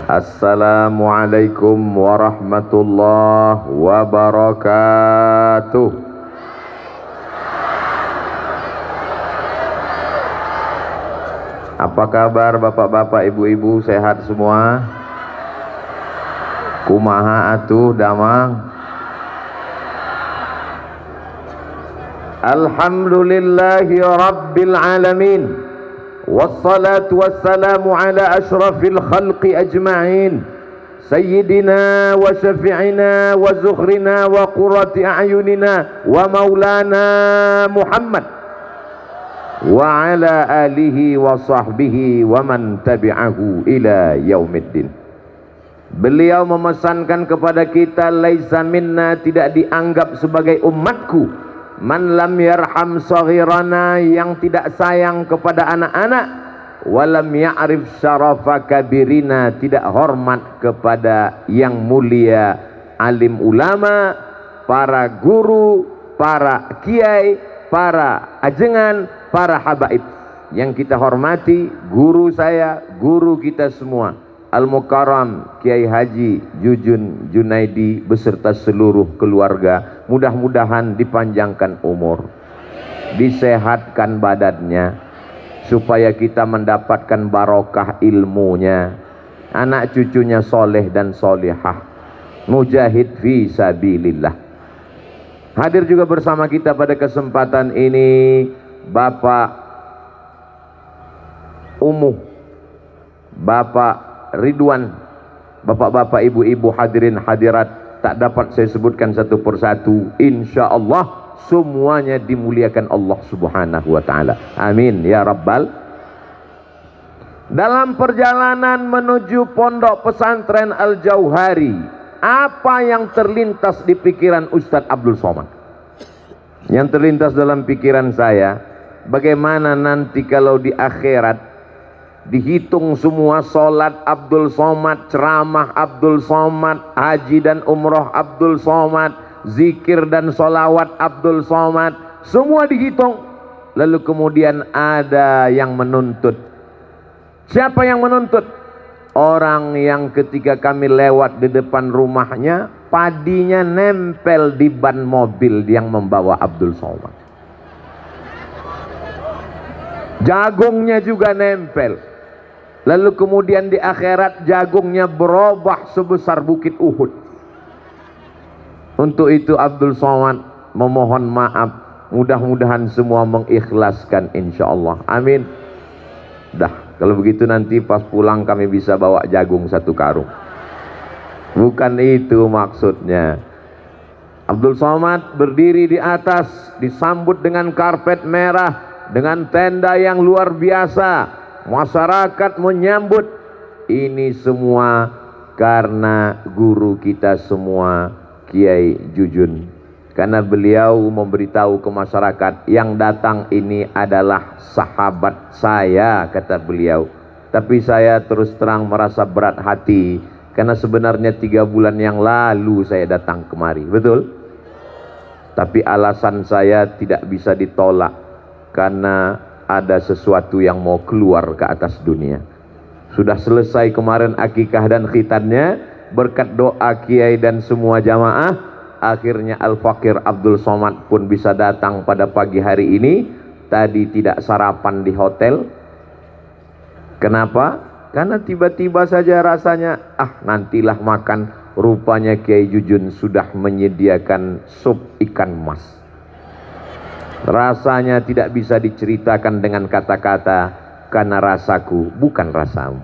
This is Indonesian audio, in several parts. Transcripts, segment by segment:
Assalamualaikum warahmatullahi wabarakatuh. Apa kabar bapak-bapak, ibu-ibu, sehat semua? Kumaha atuh damang? Alhamdulillahi rabbil alamin. Wassalatu wassalamu ala ashrafil khalqi ajma'in Sayyidina wa syafi'ina wa zukhrina wa qurrati a'yunina wa maulana Muhammad wa ala alihi wa sahbihi wa man tabi'ahu ila yaumiddin. Beliau memesankan kepada kita, laisa minna, tidak dianggap sebagai umatku, man lam yarham saghirana, yang tidak sayang kepada anak-anak, walam ya'rif syarafa kabirina, tidak hormat kepada yang mulia, alim ulama, para guru, para kiai, para ajengan, para habaib. Yang kita hormati guru saya, guru kita semua, Al-Mukarram Kiai Haji Jujun Junaidi beserta seluruh keluarga. Mudah-mudahan dipanjangkan umur, disehatkan badannya, supaya kita mendapatkan barokah ilmunya, anak cucunya soleh dan solehah, mujahid fi sabilillah. Hadir juga bersama kita pada kesempatan ini Bapak Umuh, Bapak Ridwan, bapak-bapak, ibu-ibu, hadirin hadirat, tak dapat saya sebutkan satu persatu. Insya Allah semuanya dimuliakan Allah subhanahu wa ta'ala. Amin ya rabbal. Dalam perjalanan menuju pondok pesantren Al-Jauhari, apa yang terlintas di pikiran Ustadz Abdul Somad? Yang terlintas dalam pikiran saya, bagaimana nanti kalau di akhirat dihitung semua solat Abdul Somad, ceramah Abdul Somad, haji dan umroh Abdul Somad, zikir dan solawat Abdul Somad, semua dihitung. Lalu kemudian ada yang menuntut. Siapa yang menuntut? Orang yang ketika kami lewat di depan rumahnya, padinya nempel di ban mobil yang membawa Abdul Somad, jagungnya juga nempel. Lalu kemudian di akhirat jagungnya berubah sebesar bukit Uhud. Untuk itu Abdul Somad memohon maaf. Mudah-mudahan semua mengikhlaskan insyaallah. Amin. Dah, kalau begitu nanti pas pulang kami bisa bawa jagung satu karung. Bukan itu maksudnya. Abdul Somad berdiri di atas, disambut dengan karpet merah, dengan tenda yang luar biasa. Masyarakat menyambut. Ini semua karena guru kita semua, Kiai Jujun. Karena beliau memberitahu ke masyarakat, yang datang ini adalah sahabat saya, kata beliau. Tapi saya terus terang merasa berat hati, karena sebenarnya 3 bulan yang lalu saya datang kemari, betul? Tapi alasan saya tidak bisa ditolak, karena ada sesuatu yang mau keluar ke atas dunia. Sudah selesai kemarin akikah dan khitannya, berkat doa kiai dan semua jamaah, akhirnya Al-Fakir Abdul Somad pun bisa datang pada pagi hari ini. Tadi tidak sarapan di hotel. Kenapa? Karena tiba-tiba saja rasanya, nantilah makan. Rupanya Kiai Jujun sudah menyediakan sup ikan mas. Rasanya tidak bisa diceritakan dengan kata-kata, karena rasaku bukan rasamu.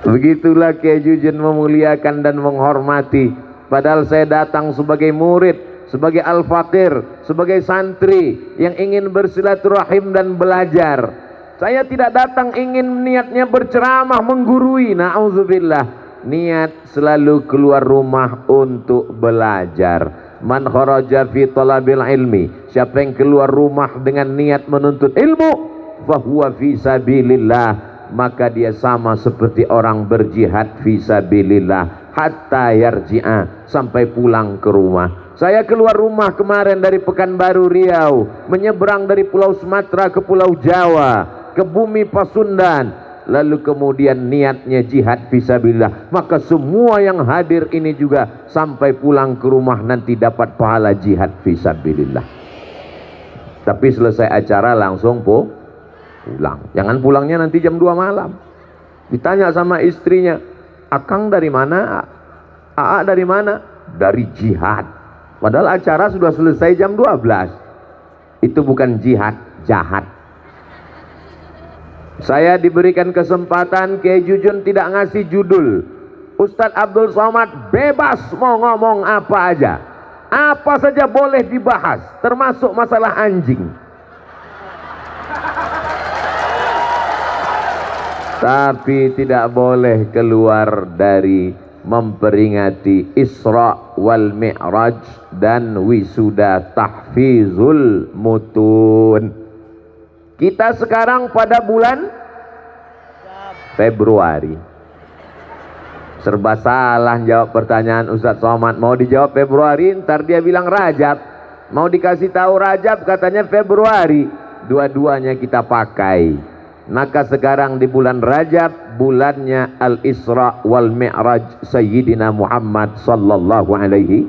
Begitulah Kiai Jujun memuliakan dan menghormati. Padahal saya datang sebagai murid, sebagai al-fakir, sebagai santri yang ingin bersilaturahim dan belajar. Saya tidak datang ingin niatnya berceramah, menggurui, na'udzubillah. Niat selalu keluar rumah untuk belajar. Man kharaja fi talabil ilmi, siapa yang keluar rumah dengan niat menuntut ilmu, fahuwa fi sabilillah, maka dia sama seperti orang berjihad fi sabilillah hatta yarji'a, sampai pulang ke rumah. Saya keluar rumah kemarin dari Pekanbaru Riau, menyeberang dari Pulau Sumatera ke Pulau Jawa, ke bumi Pasundan, lalu kemudian niatnya jihad fisabilillah, maka semua yang hadir ini juga sampai pulang ke rumah nanti dapat pahala jihad fisabilillah. Tapi selesai acara langsung pulang. Jangan pulangnya nanti jam 2 malam. Ditanya sama istrinya, "Akang dari mana? Aa dari mana?" "Dari jihad." Padahal acara sudah selesai jam 12. Itu bukan jihad, jahat. Saya diberikan kesempatan, Kiai Jujun tidak ngasih judul. Ustadz Abdul Somad bebas mau ngomong apa aja. Apa saja boleh dibahas, termasuk masalah anjing. Tapi tidak boleh keluar dari memperingati Isra wal Mi'raj dan wisuda tahfizul mutun. Kita sekarang pada bulan Februari. Serba salah jawab pertanyaan Ustadz Somad. Mau dijawab Februari, ntar dia bilang Rajab. Mau dikasih tahu Rajab, katanya Februari. Dua-duanya kita pakai. Maka sekarang di bulan Rajab, bulannya Al-Isra wal Mi'raj Sayyidina Muhammad sallallahu alaihi.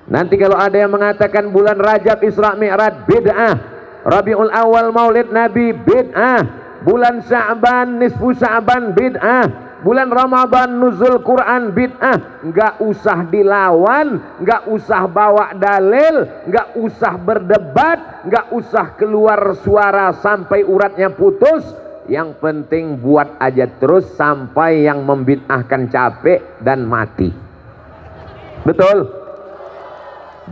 Nanti kalau ada yang mengatakan bulan Rajab Isra Mi'raj, bid'ah. Rabiul Awal Maulid Nabi, bid'ah. Bulan Sya'ban nisfu Sya'ban, bid'ah. Bulan Ramadan nuzul Quran, bid'ah. Nggak usah dilawan, nggak usah bawa dalil, nggak usah berdebat, nggak usah keluar suara sampai uratnya putus. Yang penting buat aja terus sampai yang membid'ahkan capek dan mati. Betul?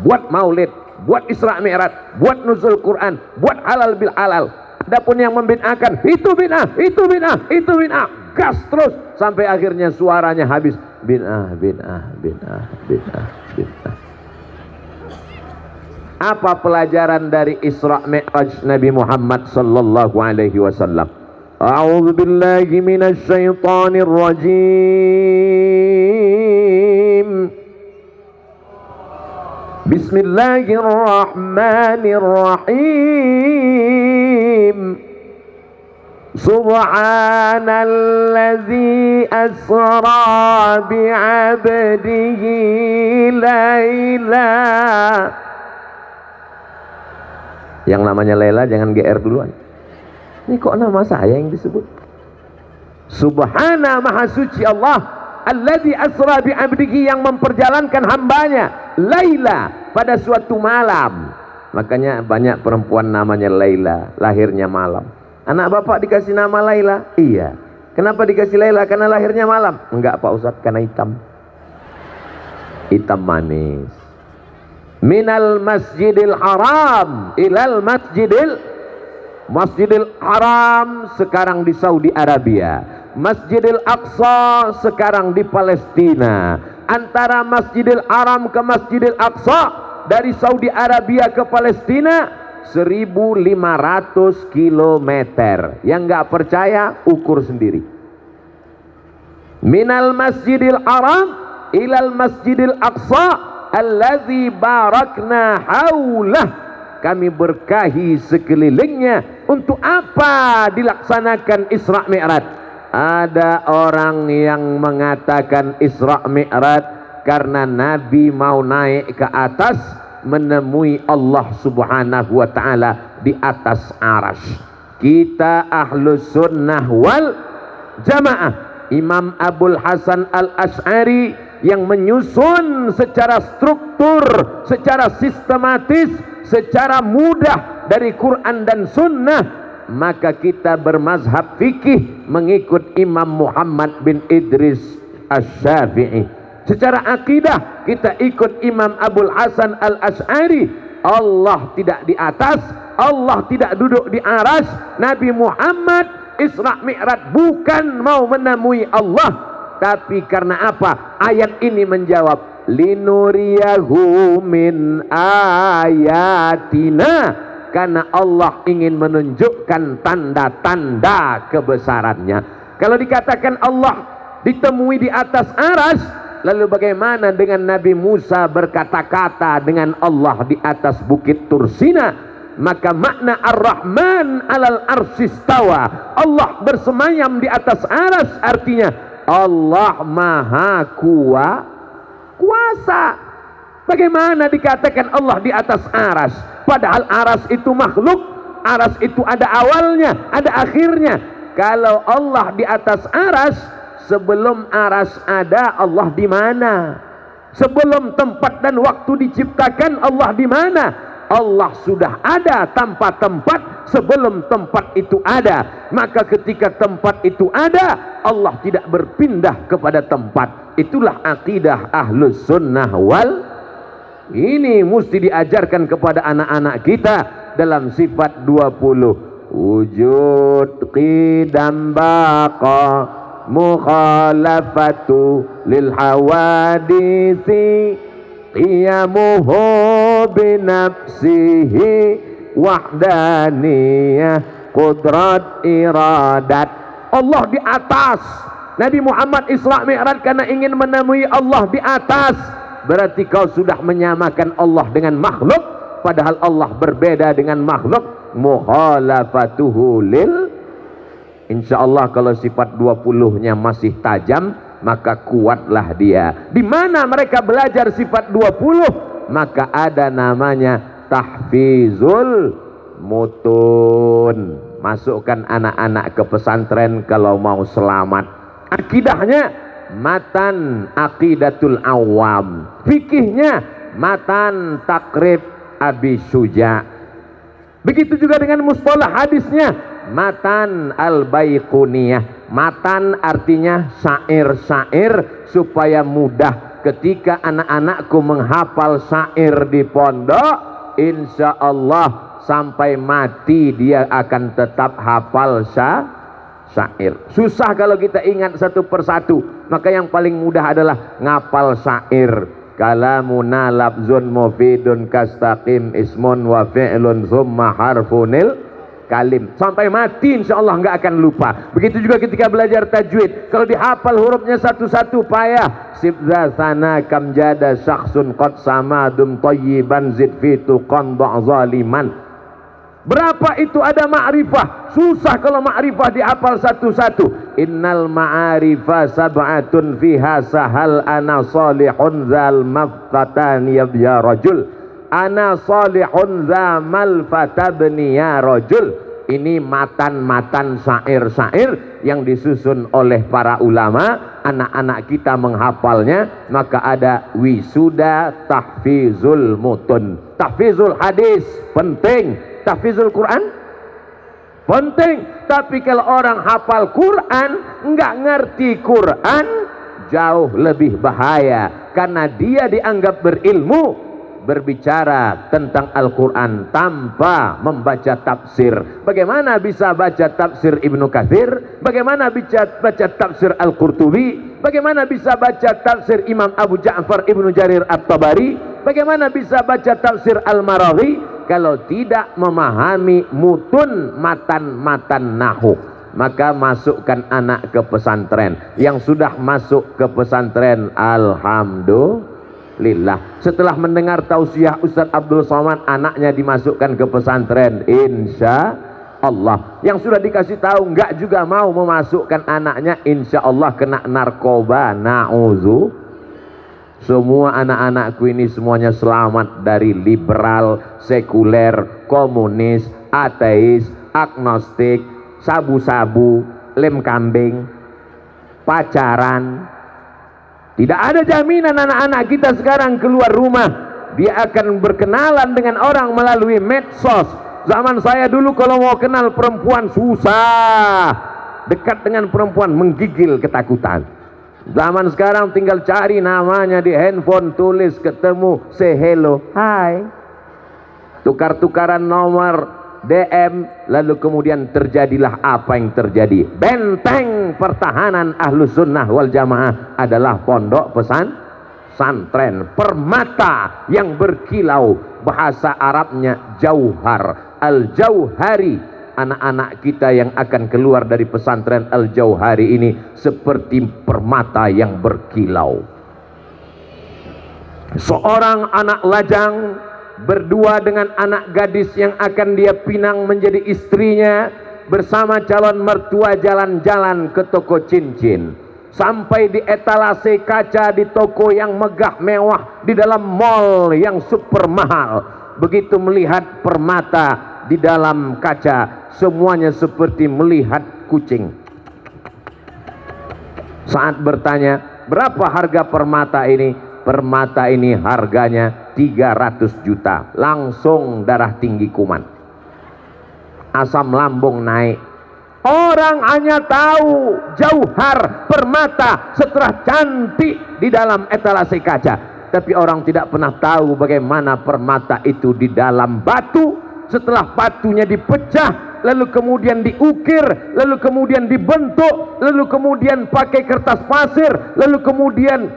Buat maulid, buat Isra Mi'raj, buat nuzul Quran, buat halal bil halal. Adapun yang membid'ahkan, itu bid'ah, itu bid'ah, itu bid'ah. Gas terus sampai akhirnya suaranya habis. Bid'ah, bid'ah, bid'ah, bid'ah, bid'ah. Apa pelajaran dari Isra Mi'raj Nabi Muhammad sallallahu alaihi wasallam? A'udzu billahi minasy syaithanir rajim. Bismillahirrahmanirrahim. Subhanalladzi asra bi'abdihi laila. Yang namanya Laila jangan GR duluan. Ini kok nama saya yang disebut? Subhana maha suci Allah, alladzi asra bi'abdihi, yang memperjalankan hambanya Laila pada suatu malam. Makanya banyak perempuan namanya Laila, lahirnya malam. Anak bapak dikasih nama Laila? Iya. Kenapa dikasih Laila? Karena lahirnya malam? Enggak Pak Ustadz, karena hitam. Hitam manis. Minal masjidil haram ilal masjidil haram sekarang di Saudi Arabia. Masjidil Aqsa sekarang di Palestina. Antara Masjidil Haram ke Masjidil Aqsa, dari Saudi Arabia ke Palestina 1.500 kilometer. Yang nggak percaya ukur sendiri. Minal Masjidil Haram ilal Masjidil Aqsa alladzi barakna haulah, kami berkahi sekelilingnya. Untuk apa dilaksanakan Isra Mi'raj? Ada orang yang mengatakan Isra Mi'raj karena Nabi mau naik ke atas menemui Allah subhanahu wa ta'ala di atas arasy. Kita ahlus sunnah wal jamaah, Imam Abul Hasan al-Ash'ari yang menyusun secara struktur, secara sistematis, secara mudah dari Quran dan sunnah. Maka kita bermazhab fikih mengikut Imam Muhammad bin Idris Asy-Syafi'i. Secara akidah kita ikut Imam Abul Hasan al-Ash'ari. Allah tidak di atas, Allah tidak duduk di arasy. Nabi Muhammad Isra Mi'raj bukan mau menemui Allah, tapi karena apa? Ayat ini menjawab, linuriyahu min ayatina, karena Allah ingin menunjukkan tanda-tanda kebesarannya. Kalau dikatakan Allah ditemui di atas arasy, lalu bagaimana dengan Nabi Musa berkata-kata dengan Allah di atas bukit Tursina? Maka makna Ar-Rahman alal arsistawa, Allah bersemayam di atas aras, artinya Allah maha kuasa. Bagaimana dikatakan Allah di atas aras, padahal aras itu makhluk, aras itu ada awalnya, ada akhirnya. Kalau Allah di atas aras, sebelum aras ada, Allah di mana? Sebelum tempat dan waktu diciptakan, Allah di mana? Allah sudah ada tanpa tempat sebelum tempat itu ada. Maka ketika tempat itu ada, Allah tidak berpindah kepada tempat. Itulah akidah Ahlus Sunnah wal. Ini mesti diajarkan kepada anak-anak kita dalam sifat 20. Wujud qidam baqa mukhalafatu lil hawadisi qiyamuhu binafsihi wahdaniyah qudrat iradat. Allah di atas. Nabi Muhammad Isra Mi'raj karena ingin menemui Allah di atas. Berarti kau sudah menyamakan Allah dengan makhluk, padahal Allah berbeda dengan makhluk. Mukhalafatuhu lil. Insyaallah kalau sifat 20-nya masih tajam, maka kuatlah dia. Di mana mereka belajar sifat 20? Maka ada namanya tahfizul mutun. Masukkan anak-anak ke pesantren kalau mau selamat. Akidahnya matan aqidatul awam, fikihnya matan takrib Abi Suja. Begitu juga dengan mustalah hadisnya matan al-baiquniyah. Matan artinya syair-syair supaya mudah ketika anak-anakku menghafal syair di pondok, insya Allah sampai mati dia akan tetap hafal syair. Susah kalau kita ingat satu persatu, maka yang paling mudah adalah ngapal syair. Kalamuna labzun mufidun kastaqim ismun wa fi'lun thumma harfunil kalim. Sampai mati insyaallah nggak akan lupa. Begitu juga ketika belajar tajwid, kalau dihafal hurufnya satu-satu payah. Sibza sana kam jada syakhsun qad samadum tayyiban zid fitu qanda zaliman. Berapa itu ada ma'rifah? Susah kalau ma'rifah dihafal satu-satu. Innal ma'arifah sab'atun fiha sahal ana salihun zal maftatani ya rajul. Ana salihun zamal fatabni ya rajul. Ini matan-matan syair-syair yang disusun oleh para ulama. Anak-anak kita menghafalnya, maka ada wisuda tahfizul mutun. Tahfizul hadis penting. Tahfizul Quran penting, tapi kalau orang hafal Quran nggak ngerti Quran, jauh lebih bahaya, karena dia dianggap berilmu berbicara tentang Al-Quran tanpa membaca tafsir. Bagaimana bisa baca tafsir Ibnu Katsir? Bagaimana bisa baca tafsir Al-Qurtubi? Bagaimana bisa baca tafsir Imam Abu Ja'far Ibnu Jarir At-Tabari? Bagaimana bisa baca tafsir Al-Marawi kalau tidak memahami mutun matan-matan nahu? Maka masukkan anak ke pesantren. Yang sudah masuk ke pesantren, alhamdulillah. Setelah mendengar tausiah Ustadz Abdul Somad, anaknya dimasukkan ke pesantren, insya Allah. Yang sudah dikasih tahu enggak juga mau memasukkan anaknya, insya Allah kena narkoba, na'udzu. Semua anak-anakku ini semuanya selamat dari liberal, sekuler, komunis, ateis, agnostik, sabu-sabu, lem kambing, pacaran. Tidak ada jaminan anak-anak kita sekarang keluar rumah dia akan berkenalan dengan orang melalui medsos. Zaman saya dulu kalau mau kenal perempuan susah, dekat dengan perempuan menggigil ketakutan. Zaman sekarang tinggal cari namanya di handphone, tulis, ketemu, say hello, hai, tukar-tukaran nomor, DM, lalu kemudian terjadilah apa yang terjadi. Benteng pertahanan Ahlus Sunnah wal Jamaah adalah pondok pesantren, permata yang berkilau, bahasa Arabnya jauhar, al-jauhari. Anak-anak kita yang akan keluar dari pesantren Al-Jauhari ini seperti permata yang berkilau. Seorang anak lajang berdua dengan anak gadis yang akan dia pinang menjadi istrinya, bersama calon mertua jalan-jalan ke toko cincin, sampai di etalase kaca di toko yang megah mewah, di dalam mall yang super mahal. Begitu melihat permata di dalam kaca, semuanya seperti melihat kucing. Saat bertanya, berapa harga permata ini? Permata ini harganya 300 juta. Langsung darah tinggi kuman, asam lambung naik. Orang hanya tahu jauhar permata setelah cantik di dalam etalase kaca, tapi orang tidak pernah tahu bagaimana permata itu di dalam batu. Setelah batunya dipecah, lalu kemudian diukir, lalu kemudian dibentuk, lalu kemudian pakai kertas pasir, lalu kemudian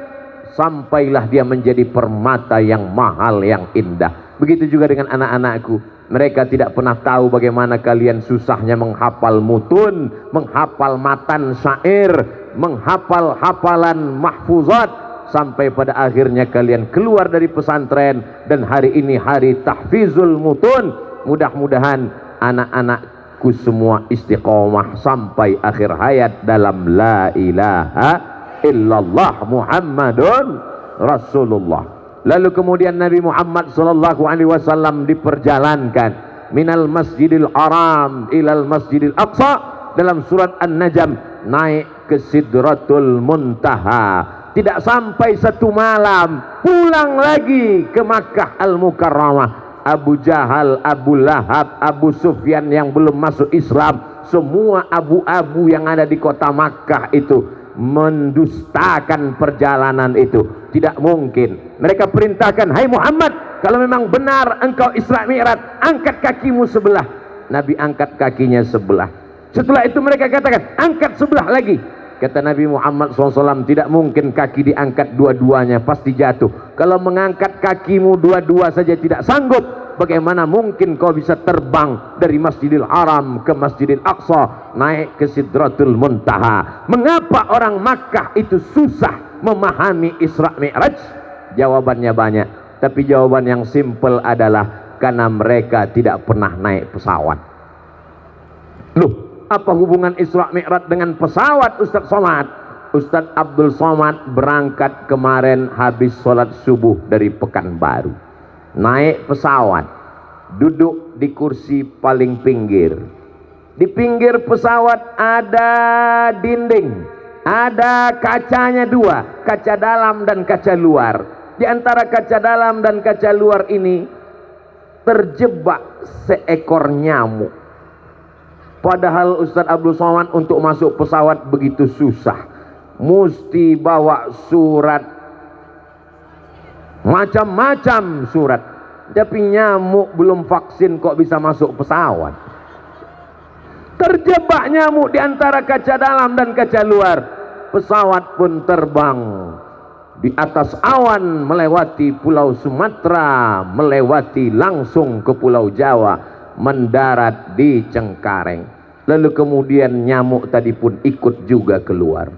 sampailah dia menjadi permata yang mahal, yang indah. Begitu juga dengan anak-anakku. Mereka tidak pernah tahu bagaimana kalian susahnya menghafal mutun, menghafal matan syair, menghafal hafalan mahfuzat, sampai pada akhirnya kalian keluar dari pesantren, dan hari ini hari tahfizul mutun. Mudah-mudahan anak-anakku semua istiqomah sampai akhir hayat dalam la ilaha illallah Muhammadun Rasulullah. Lalu kemudian Nabi Muhammad sallallahu alaihi wasallam diperjalankan minal Masjidil Haram ilal Masjidil Aqsa. Dalam surat An-Najm, naik ke Sidratul Muntaha. Tidak sampai satu malam, pulang lagi ke Makkah Al-Mukarramah. Abu Jahal, Abu Lahab, Abu Sufyan yang belum masuk Islam, semua abu-abu yang ada di kota Makkah itu mendustakan perjalanan itu. Tidak mungkin. Mereka perintahkan, hai Muhammad, kalau memang benar engkau Isra Mi'raj, angkat kakimu sebelah. Nabi angkat kakinya sebelah. Setelah itu mereka katakan, angkat sebelah lagi. Kata Nabi Muhammad SAW, tidak mungkin kaki diangkat dua-duanya, pasti jatuh. Kalau mengangkat kakimu dua-dua saja tidak sanggup, bagaimana mungkin kau bisa terbang dari Masjidil Haram ke Masjidil Aqsa, naik ke Sidratul Muntaha? Mengapa orang Makkah itu susah memahami Isra Mi'raj? Jawabannya banyak, tapi jawaban yang simpel adalah karena mereka tidak pernah naik pesawat. Loh, apa hubungan Isra Mi'raj dengan pesawat, Ustaz Somad? Ustaz Abdul Somad berangkat kemarin habis sholat subuh dari Pekanbaru, naik pesawat, duduk di kursi paling pinggir. Di pinggir pesawat ada dinding, ada kacanya dua, kaca dalam dan kaca luar. Di antara kaca dalam dan kaca luar ini terjebak seekor nyamuk. Padahal Ustaz Abdul Somad untuk masuk pesawat begitu susah, mesti bawa surat, macam-macam surat. Tapi nyamuk belum vaksin kok bisa masuk pesawat? Terjebak nyamuk di antara kaca dalam dan kaca luar. Pesawat pun terbang di atas awan, melewati Pulau Sumatera, melewati langsung ke Pulau Jawa, mendarat di Cengkareng. Lalu kemudian nyamuk tadi pun ikut juga keluar.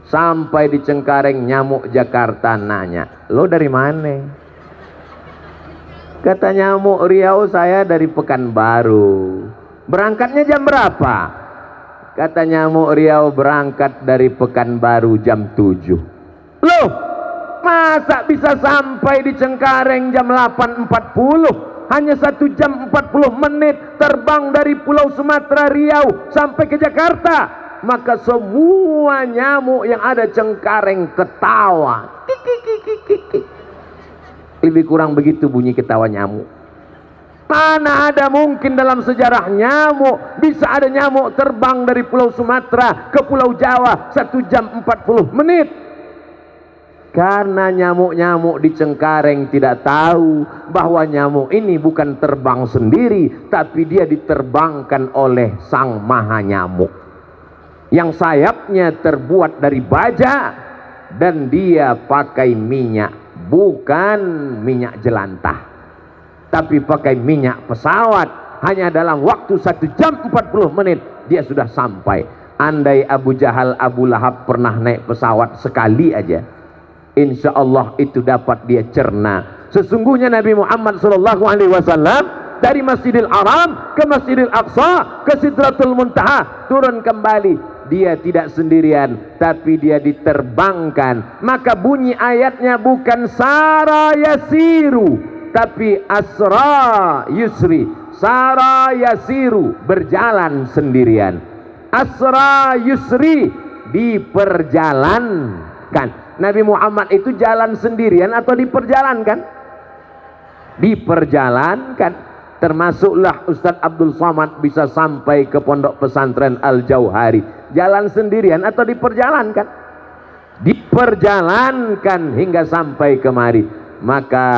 Sampai di Cengkareng, nyamuk Jakarta nanya, lo dari mana? Kata nyamuk Riau, saya dari Pekanbaru. Berangkatnya jam berapa? Kata nyamuk Riau, berangkat dari Pekanbaru jam 7. Loh, masa bisa sampai di Cengkareng jam 8.40? Hanya 1 jam 40 menit terbang dari Pulau Sumatera Riau sampai ke Jakarta. Maka semua nyamuk yang ada Cengkareng ketawa. Lebih kurang begitu bunyi ketawa nyamuk. Mana ada mungkin dalam sejarah nyamuk bisa ada nyamuk terbang dari Pulau Sumatera ke Pulau Jawa 1 jam 40 menit. Karena nyamuk-nyamuk di Cengkareng tidak tahu bahwa nyamuk ini bukan terbang sendiri, tapi dia diterbangkan oleh Sang Maha Nyamuk, yang sayapnya terbuat dari baja, dan dia pakai minyak, bukan minyak jelantah, tapi pakai minyak pesawat. Hanya dalam waktu 1 jam 40 menit dia sudah sampai. Andai Abu Jahal, Abu Lahab pernah naik pesawat sekali aja, insya Allah itu dapat dia cerna Sesungguhnya Nabi Muhammad SAW dari Masjidil Haram ke Masjidil Aqsa ke Sidratul Muntaha turun kembali. Dia tidak sendirian, tapi dia diterbangkan. Maka bunyi ayatnya bukan sara yasiru, tapi asra yusri. Sara yasiru, berjalan sendirian. Asra yusri, diperjalankan. Nabi Muhammad itu jalan sendirian atau diperjalankan? Diperjalankan. Termasuklah Ustadz Abdul Somad bisa sampai ke pondok pesantren Al-Jauhari jalan sendirian atau diperjalankan? Diperjalankan hingga sampai kemari. Maka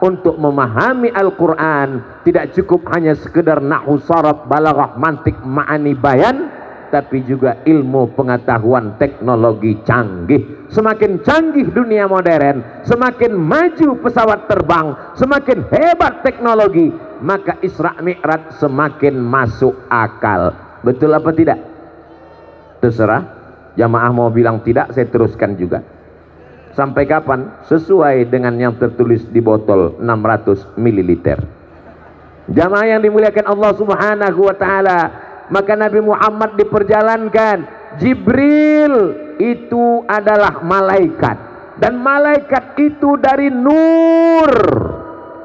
untuk memahami Al-Quran tidak cukup hanya sekedar nahwu, sharaf, balaghah, mantik, ma'ani, bayan, tapi juga ilmu pengetahuan teknologi canggih. Semakin canggih dunia modern, semakin maju pesawat terbang, semakin hebat teknologi, maka Isra Mi'raj semakin masuk akal. Betul apa tidak? Terserah. Jamaah mau bilang tidak, saya teruskan juga. Sampai kapan? Sesuai dengan yang tertulis di botol 600 ml. Jamaah yang dimuliakan Allah Subhanahu wa ta'ala, maka Nabi Muhammad diperjalankan. Jibril itu adalah malaikat, dan malaikat itu dari nur.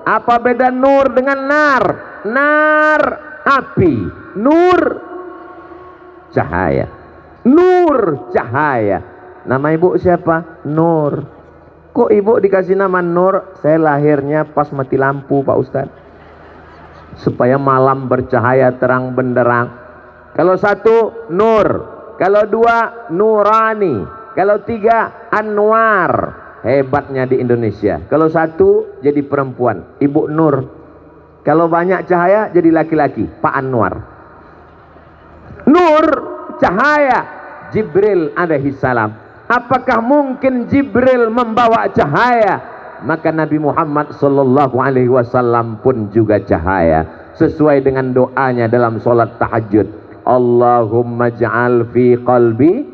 Apa beda nur dengan nar? Nar api, nur cahaya. Nur cahaya. Nama ibu siapa? Nur. Kok ibu dikasih nama Nur? Saya lahirnya pas mati lampu, Pak Ustadz, supaya malam bercahaya terang benderang. Kalau satu Nur, kalau dua Nurani, kalau tiga Anwar. Hebatnya di Indonesia. Kalau satu jadi perempuan, Ibu Nur. Kalau banyak cahaya jadi laki-laki, Pak Anwar. Nur, cahaya. Jibril alaihi salam. Apakah mungkin Jibril membawa cahaya? Maka Nabi Muhammad sallallahu alaihi wasallam pun juga cahaya. Sesuai dengan doanya dalam sholat tahajud. Allahumma ja'al fi qalbi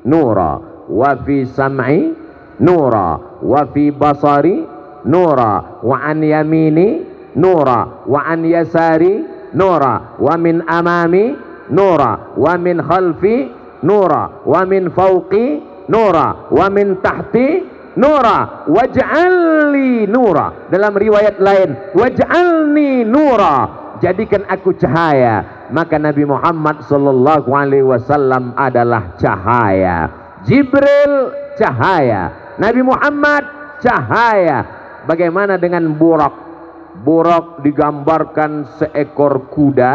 nura, wa fi sam'i nura, wa fi basari nura, wa an yamini nura, wa an yasari nura, wa min amami nura, wa min khalfi nura, wa min fawqi nura, wa min tahti nura, waj'alni nura. Dalam riwayat lain, waj'alni nura, jadikan aku cahaya. Maka Nabi Muhammad sallallahu alaihi wasallam adalah cahaya. Jibril cahaya, Nabi Muhammad cahaya. Bagaimana dengan Burak? Burak digambarkan seekor kuda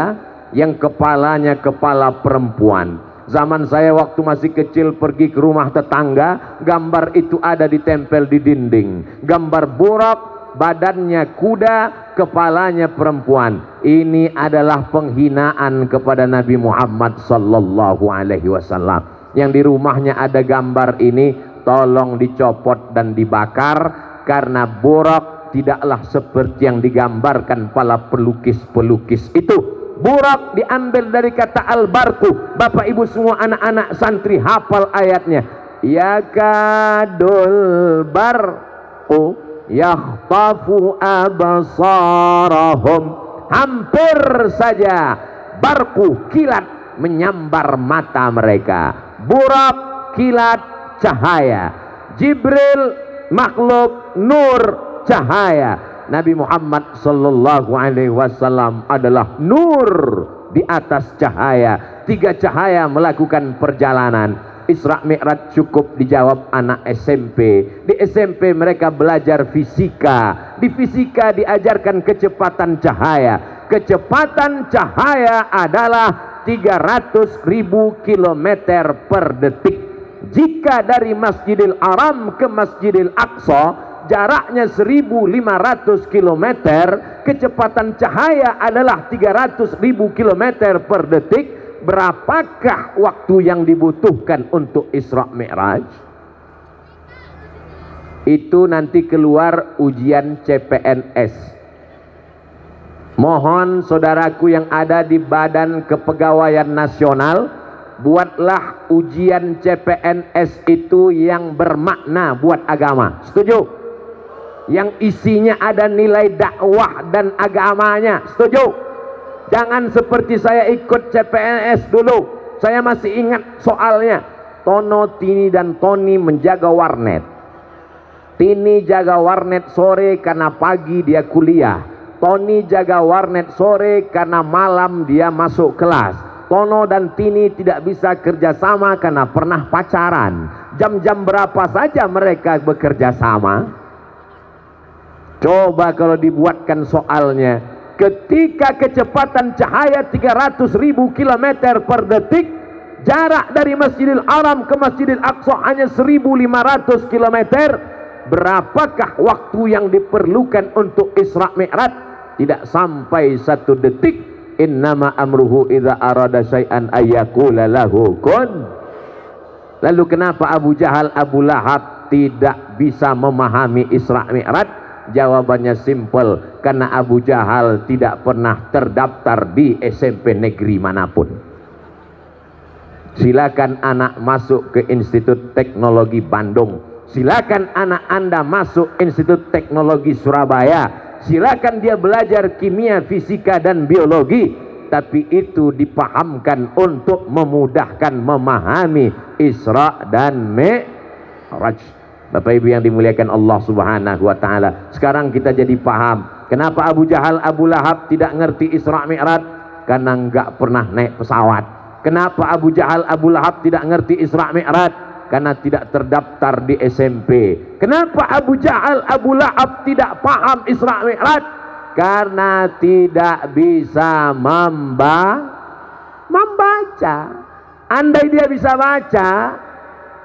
yang kepalanya kepala perempuan. Zaman saya waktu masih kecil pergi ke rumah tetangga, gambar itu ada ditempel di dinding. Gambar Burak, badannya kuda, kepalanya perempuan. Ini adalah penghinaan kepada Nabi Muhammad sallallahu alaihi wasallam. Yang di rumahnya ada gambar ini, tolong dicopot dan dibakar, karena Burak tidaklah seperti yang digambarkan para pelukis-pelukis itu. Burak diambil dari kata al-barku. Bapak ibu semua anak-anak santri hafal ayatnya. Yakadul barqu yakhtafu absarahum. Hampir saja barku, kilat, menyambar mata mereka. Burak, kilat, cahaya. Jibril, makhluk nur, cahaya. Nabi Muhammad sallallahu alaihi wasallam adalah nur di atas cahaya. Tiga cahaya melakukan perjalanan. Isra Mi'raj cukup dijawab anak SMP. Di SMP mereka belajar fisika. Di fisika diajarkan kecepatan cahaya. Kecepatan cahaya adalah 300.000 km per detik. Jika dari Masjidil Haram ke Masjidil Aqsa jaraknya 1.500 km, kecepatan cahaya adalah 300.000 km per detik. Berapakah waktu yang dibutuhkan untuk Isra Mi'raj? Itu nanti keluar ujian CPNS. Mohon saudaraku yang ada di Badan Kepegawaian Nasional, buatlah ujian CPNS itu yang bermakna buat agama. Setuju? yang isinya ada nilai dakwah dan agamanya. Setuju? Jangan seperti saya ikut CPNS dulu. Saya masih ingat soalnya. Tono, Tini dan Tony menjaga warnet. Tini jaga warnet sore karena pagi dia kuliah. Tony jaga warnet sore karena malam dia masuk kelas. Tono dan Tini tidak bisa kerjasama karena pernah pacaran. Jam-jam berapa saja mereka bekerja sama? Coba kalau dibuatkan soalnya, ketika kecepatan cahaya 300.000 km per detik, jarak dari Masjidil Haram ke Masjidil Aqsa hanya 1.500 km, berapakah waktu yang diperlukan untuk Isra Mi'raj? Tidak sampai 1 detik. Innama amruhu idza arada syai'an ayyaqula lahu kun. Lalu kenapa Abu Jahal, Abu Lahab tidak bisa memahami Isra Mi'raj? Jawabannya simpel, karena Abu Jahal tidak pernah terdaftar di SMP negeri manapun. Silakan anak masuk ke Institut Teknologi Bandung, silakan anak Anda masuk Institut Teknologi Surabaya, silakan dia belajar kimia, fisika dan biologi, tapi itu dipahamkan untuk memudahkan memahami Isra dan Mi'raj. Bapak Ibu yang dimuliakan Allah Subhanahu wa taala, sekarang kita jadi paham kenapa Abu Jahal, Abu Lahab tidak ngerti Isra Mi'raj, karena enggak pernah naik pesawat. Kenapa Abu Jahal, Abu Lahab tidak ngerti Isra Mi'raj? Karena tidak terdaftar di SMP. Kenapa Abu Jahal, Abu Lahab tidak paham Isra Mi'raj? Karena tidak bisa membaca. Andai dia bisa baca,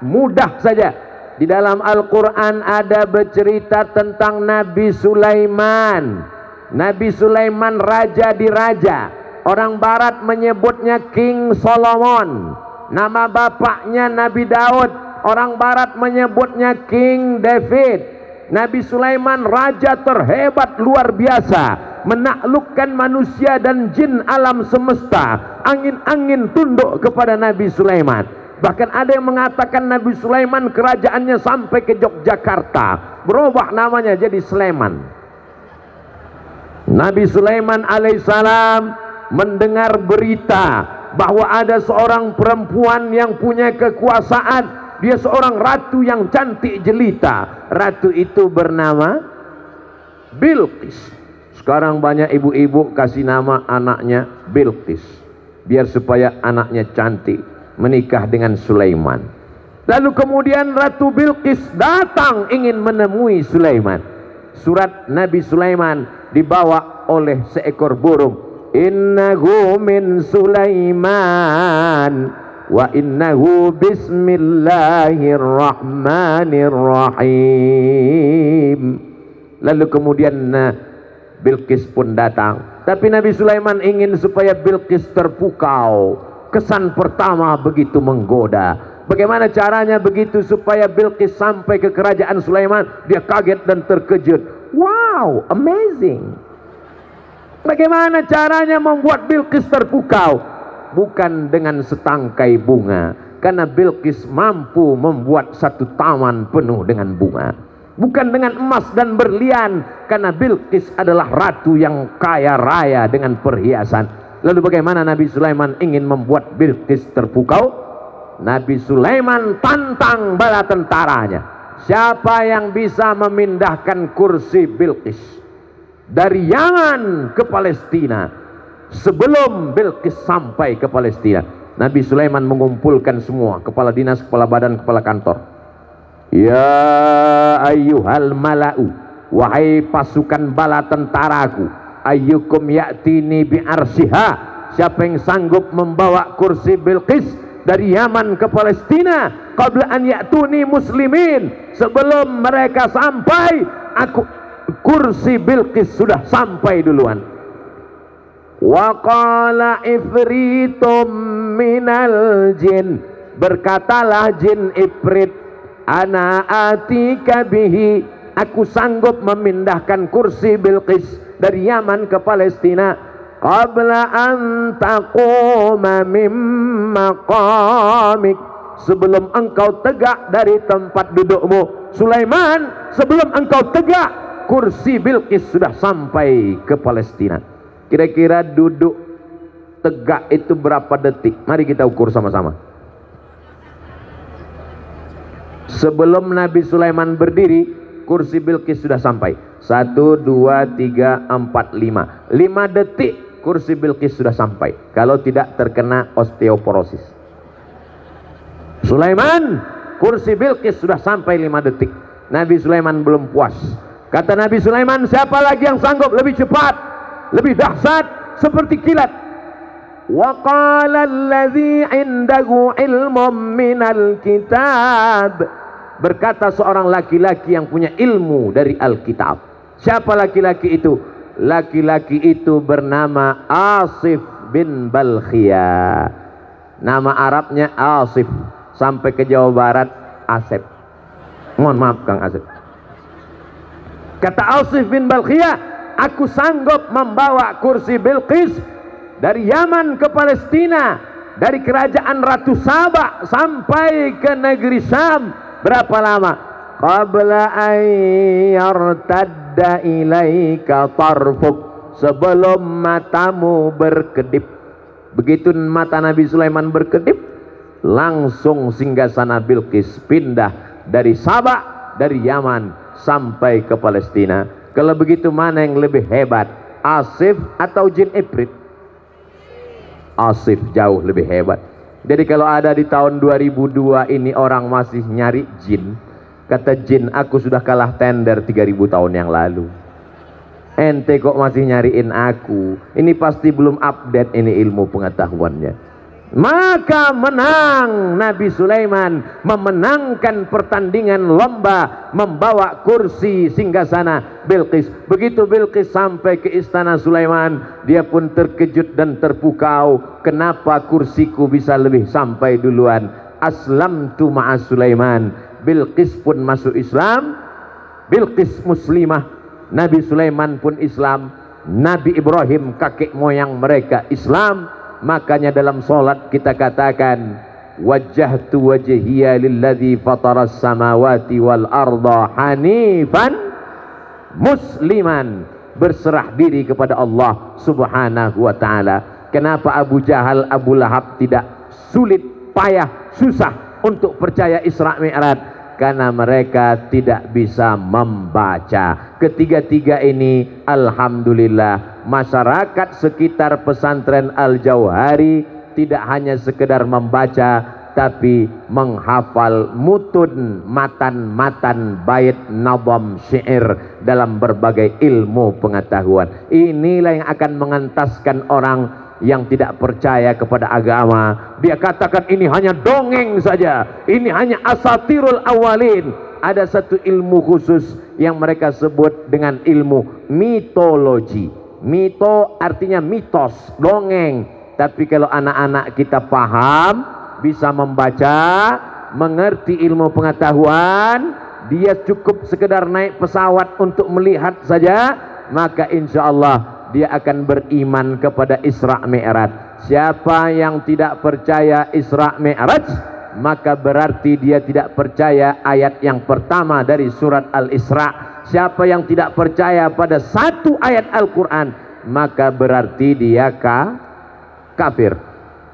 mudah saja. Di dalam Al-Quran ada bercerita tentang Nabi Sulaiman. Nabi Sulaiman raja di raja. Orang barat menyebutnya King Solomon. Nama bapaknya Nabi Daud. Orang barat menyebutnya King David. Nabi Sulaiman raja terhebat luar biasa, menaklukkan manusia dan jin alam semesta. Angin-angin tunduk kepada Nabi Sulaiman. Bahkan ada yang mengatakan Nabi Sulaiman kerajaannya sampai ke Yogyakarta, berubah namanya jadi Sleman. Nabi Sulaiman alaihissalam mendengar berita bahwa ada seorang perempuan yang punya kekuasaan. Dia seorang ratu yang cantik jelita. Ratu itu bernama Bilqis. Sekarang banyak ibu-ibu kasih nama anaknya Bilqis, biar supaya anaknya cantik, menikah dengan Sulaiman. Lalu kemudian Ratu Bilqis datang ingin menemui Sulaiman. Surat Nabi Sulaiman dibawa oleh seekor burung. Innahu min Sulaiman wa innahu bismillahirrahmanirrahim. Lalu kemudian Bilqis pun datang. Tapi Nabi Sulaiman ingin supaya Bilqis terpukau. Kesan pertama begitu menggoda. Bagaimana caranya begitu supaya Bilqis sampai ke kerajaan Sulaiman? Dia kaget dan terkejut. Wow, amazing. Bagaimana caranya membuat Bilqis terpukau? Bukan dengan setangkai bunga, karena Bilqis mampu membuat satu taman penuh dengan bunga. Bukan dengan emas dan berlian, karena Bilqis adalah ratu yang kaya raya dengan perhiasan. Lalu bagaimana Nabi Sulaiman ingin membuat Bilqis terpukau? Nabi Sulaiman tantang bala tentaranya. Siapa yang bisa memindahkan kursi Bilqis dari Yaman ke Palestina sebelum Bilqis sampai ke Palestina? Nabi Sulaiman mengumpulkan semua kepala dinas, kepala badan, kepala kantor. Ya ayyuhal mala'u, wahai pasukan bala tentaraku, ayyukum ya'tini bi'arsiha, siapa yang sanggup membawa kursi Bilqis dari Yaman ke Palestina qabla an ya'tuni muslimin, sebelum mereka sampai kursi Bilqis sudah sampai duluan. Wa qala ifritum minal jin, berkatalah jin ifrit, ana atika bihi, aku sanggup memindahkan kursi Bilqis dari Yaman ke Palestina qabla an taquma mim maqamik, sebelum engkau tegak dari tempat dudukmu. Sulaiman, sebelum engkau tegak kursi Bilqis sudah sampai ke Palestina. Kira-kira duduk tegak itu berapa detik? Mari kita ukur sama-sama. Sebelum Nabi Sulaiman berdiri, kursi Bilqis sudah sampai. 1, 2, 3, 4, 5. 5 detik kursi Bilqis sudah sampai. Kalau tidak terkena osteoporosis. Sulaiman, kursi Bilqis sudah sampai 5 detik. Nabi Sulaiman belum puas. Kata Nabi Sulaiman, siapa lagi yang sanggup lebih cepat, lebih dahsyat seperti kilat? Wa qala allazi indahu ilmun minal kitab. Berkata seorang laki-laki yang punya ilmu dari Alkitab. Siapa laki-laki itu? Laki-laki itu bernama Asif bin Balkhia. Nama Arabnya Asif. Sampai ke Jawa Barat Asep. Mohon maaf Kang Asep. Kata Asif bin Balkhia, aku sanggup membawa kursi Bilqis dari Yaman ke Palestina, dari kerajaan Ratu Saba sampai ke negeri Syam. Berapa lama? Qabla an yartadda ilaika tarfuk, sebelum matamu berkedip. Begitu mata Nabi Sulaiman berkedip, langsung singgasana Bilqis pindah dari Saba, dari Yaman sampai ke Palestina. Kalau begitu mana yang lebih hebat, Asif atau jin Ifrit? Asif jauh lebih hebat. Jadi kalau ada di tahun 2002 ini orang masih nyari jin, kata jin, aku sudah kalah tender 3000 tahun yang lalu. Ente kok masih nyariin aku? Ini pasti belum update ini ilmu pengetahuannya. Maka menang Nabi Sulaiman, memenangkan pertandingan lomba membawa kursi singgasana Bilqis. Begitu Bilqis sampai ke istana Sulaiman, dia pun terkejut dan terpukau. Kenapa kursiku bisa lebih sampai duluan? Aslamtu ma'a Sulaiman. Bilqis pun masuk Islam. Bilqis muslimah. Nabi Sulaiman pun Islam. Nabi Ibrahim kakek moyang mereka Islam. Makanya dalam solat kita katakan, wajjahtu wajhiya lilladzi fataras samawati wal arda hanifan musliman, berserah diri kepada Allah subhanahu wa ta'ala. Kenapa Abu Jahal, Abu Lahab tidak sulit, payah, susah untuk percaya Isra Mi'raj? Karena mereka tidak bisa membaca. Ketiga-tiga ini alhamdulillah masyarakat sekitar pesantren Al-Jauhari tidak hanya sekedar membaca, tapi menghafal mutun, matan bait, nadam, syair dalam berbagai ilmu pengetahuan. Inilah yang akan mengentaskan orang yang tidak percaya kepada agama. Dia katakan ini hanya dongeng saja, ini hanya asatirul awalin. Ada satu ilmu khusus yang mereka sebut dengan ilmu mitologi. Mito artinya mitos, dongeng. Tapi kalau anak-anak kita paham, bisa membaca, mengerti ilmu pengetahuan, dia cukup sekedar naik pesawat untuk melihat saja, maka insya Allah dia akan beriman kepada Isra Mi'raj. Siapa yang tidak percaya Isra Mi'raj, maka berarti dia tidak percaya ayat yang pertama dari surat Al-Isra. Siapa yang tidak percaya pada satu ayat Al-Quran, maka berarti dia kafir.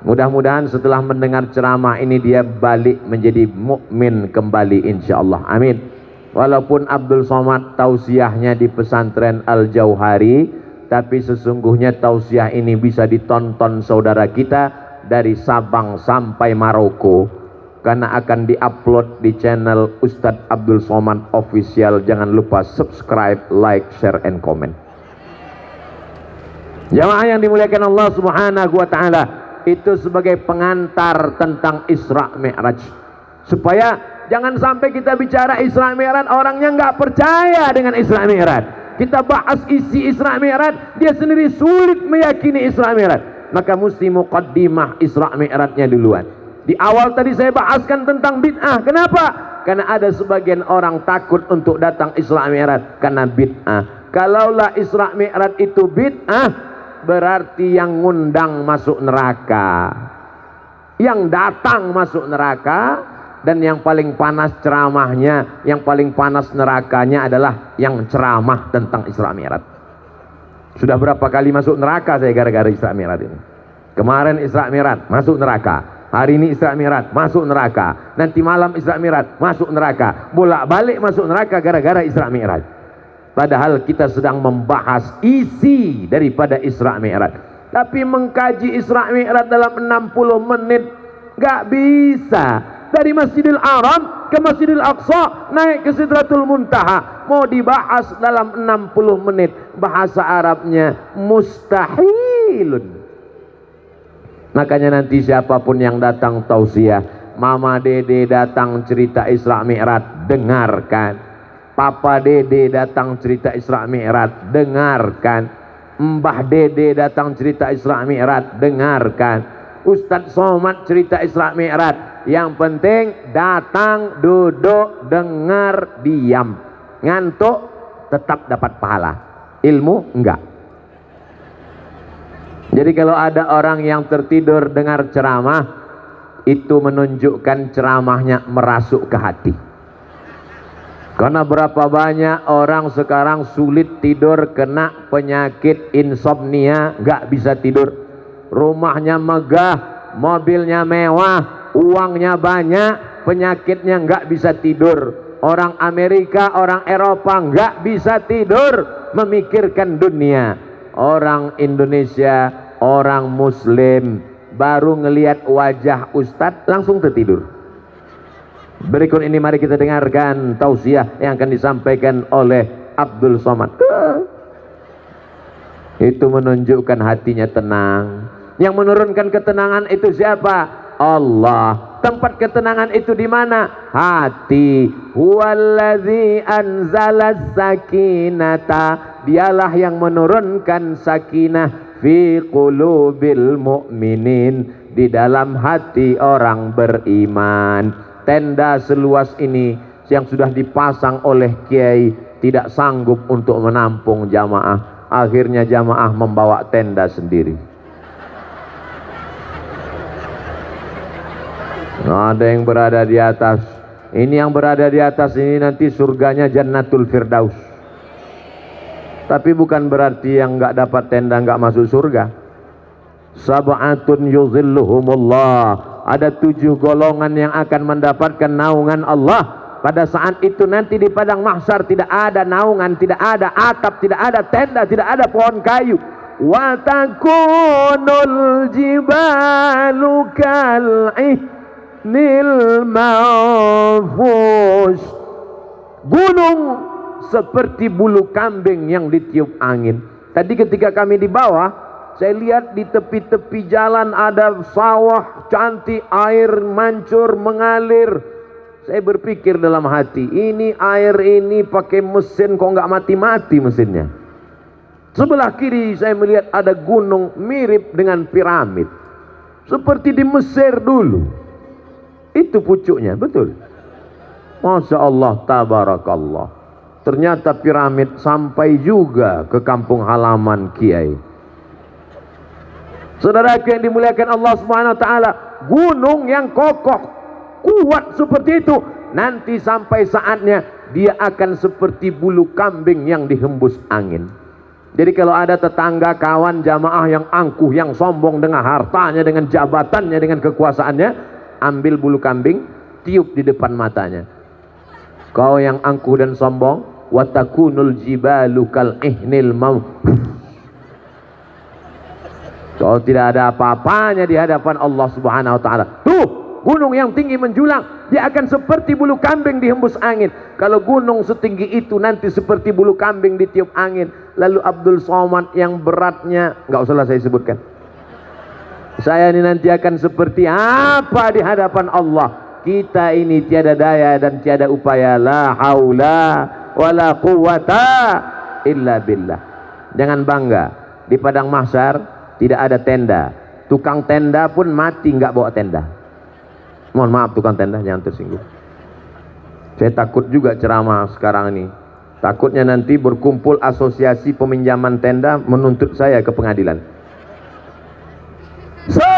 Mudah-mudahan setelah mendengar ceramah ini dia balik menjadi mukmin kembali insyaallah. Amin. Walaupun Abdul Somad tausiahnya di pesantren Al-Jauhari, tapi sesungguhnya tausiah ini bisa ditonton saudara kita dari Sabang sampai Maroko, karena akan diupload di channel Ustadz Abdul Somad Official. Jangan lupa subscribe, like, share, and comment. Jamaah yang dimuliakan Allah subhanahu wa ta'ala, itu sebagai pengantar tentang Isra Mi'raj, supaya jangan sampai kita bicara Isra Mi'raj orangnya nggak percaya dengan Isra Mi'raj. Kita bahas isi Isra Mi'raj, dia sendiri sulit meyakini Isra Mi'raj. Maka mesti muqaddimah Isra Mi'rajnya duluan. Di awal tadi saya bahaskan tentang bid'ah. Kenapa? Karena ada sebagian orang takut untuk datang Isra Mi'raj karena bid'ah. Kalaulah Isra Mi'raj itu bid'ah, berarti yang ngundang masuk neraka, yang datang masuk neraka, dan yang paling panas ceramahnya, yang paling panas nerakanya adalah yang ceramah tentang Isra Mi'raj. Sudah berapa kali masuk neraka saya gara-gara Isra Mi'raj ini. Kemarin Isra Mi'raj masuk neraka, hari ini Isra Mi'raj masuk neraka, nanti malam Isra Mi'raj masuk neraka, bolak-balik masuk neraka gara-gara Isra Mi'raj. Padahal kita sedang membahas isi daripada Isra Mi'raj, tapi mengkaji Isra Mi'raj dalam 60 menit nggak bisa. Dari Masjidil Haram ke Masjidil Aqsa, naik ke Sidratul Muntaha, mau dibahas dalam 60 menit. Bahasa Arabnya mustahilun. Makanya nanti siapapun yang datang tausiah, Mama Dede datang cerita Isra Mi'raj, dengarkan. Papa Dede datang cerita Isra Mi'raj, dengarkan. Mbah Dede datang cerita Isra Mi'raj, dengarkan. Ustadz Somad cerita Isra Mi'raj, yang penting datang, duduk, dengar, diam. Ngantuk tetap dapat pahala, ilmu enggak. Jadi kalau ada orang yang tertidur dengar ceramah, itu menunjukkan ceramahnya merasuk ke hati. Karena berapa banyak orang sekarang sulit tidur, kena penyakit insomnia, nggak bisa tidur. Rumahnya megah, mobilnya mewah, uangnya banyak, penyakitnya nggak bisa tidur. Orang Amerika, orang Eropa nggak bisa tidur memikirkan dunia. Orang Indonesia, orang Muslim baru ngelihat wajah Ustadz langsung tertidur. Berikut ini mari kita dengarkan tausiah yang akan disampaikan oleh Abdul Somad. Itu menunjukkan hatinya tenang. Yang menurunkan ketenangan itu siapa? Allah. Tempat ketenangan itu di mana? Hati. Huwallazi anzalas sakinata. Dialah yang menurunkan sakinah fi qulubil mu'minin, di dalam hati orang beriman. Tenda seluas ini yang sudah dipasang oleh kiai tidak sanggup untuk menampung jamaah. Akhirnya jamaah membawa tenda sendiri. Ada yang berada di atas. Ini yang berada di atas ini nanti surganya Jannatul Firdaus. Tapi bukan berarti yang nggak dapat tenda nggak masuk surga. Sab'atun yuzilluhumullah. Ada 7 golongan yang akan mendapatkan naungan Allah. Pada saat itu nanti di padang mahsyar tidak ada naungan, tidak ada atap, tidak ada tenda, tidak ada pohon kayu. Wa takunul jibalu kal'ihnil manfush. Gunung seperti bulu kambing yang ditiup angin. Tadi ketika kami di bawah, saya lihat di tepi-tepi jalan ada sawah cantik, air mancur mengalir. Saya berpikir dalam hati, ini air ini pakai mesin kok nggak mati-mati mesinnya. Sebelah kiri saya melihat ada gunung mirip dengan piramid, seperti di Mesir dulu. Itu pucuknya, betul. Masya Allah, tabarakallah. Ternyata piramid sampai juga ke kampung halaman kiai. Saudara yang dimuliakan Allah Subhanahu wa taala, gunung yang kokoh, kuat seperti itu, nanti sampai saatnya dia akan seperti bulu kambing yang dihembus angin. Jadi kalau ada tetangga, kawan, jamaah yang angkuh, yang sombong dengan hartanya, dengan jabatannya, dengan kekuasaannya, ambil bulu kambing, tiup di depan matanya. Kau yang angkuh dan sombong, watakunul jibalu kal'ihnil manfush. Kau tidak ada apa-apanya di hadapan Allah Subhanahu wa taala. Tuh, gunung yang tinggi menjulang, dia akan seperti bulu kambing dihembus angin. Kalau gunung setinggi itu nanti seperti bulu kambing ditiup angin. Lalu Abdul Somad yang beratnya nggak usahlah saya sebutkan. Saya ini nanti akan seperti apa di hadapan Allah? Kita ini tiada daya dan tiada upaya. La haula wala quwata illa billah. Jangan bangga. Di padang mahsyar tidak ada tenda. Tukang tenda pun mati nggak bawa tenda. Mohon maaf tukang tenda, jangan tersinggung. Saya takut juga ceramah sekarang ini. Takutnya nanti berkumpul asosiasi peminjaman tenda menuntut saya ke pengadilan.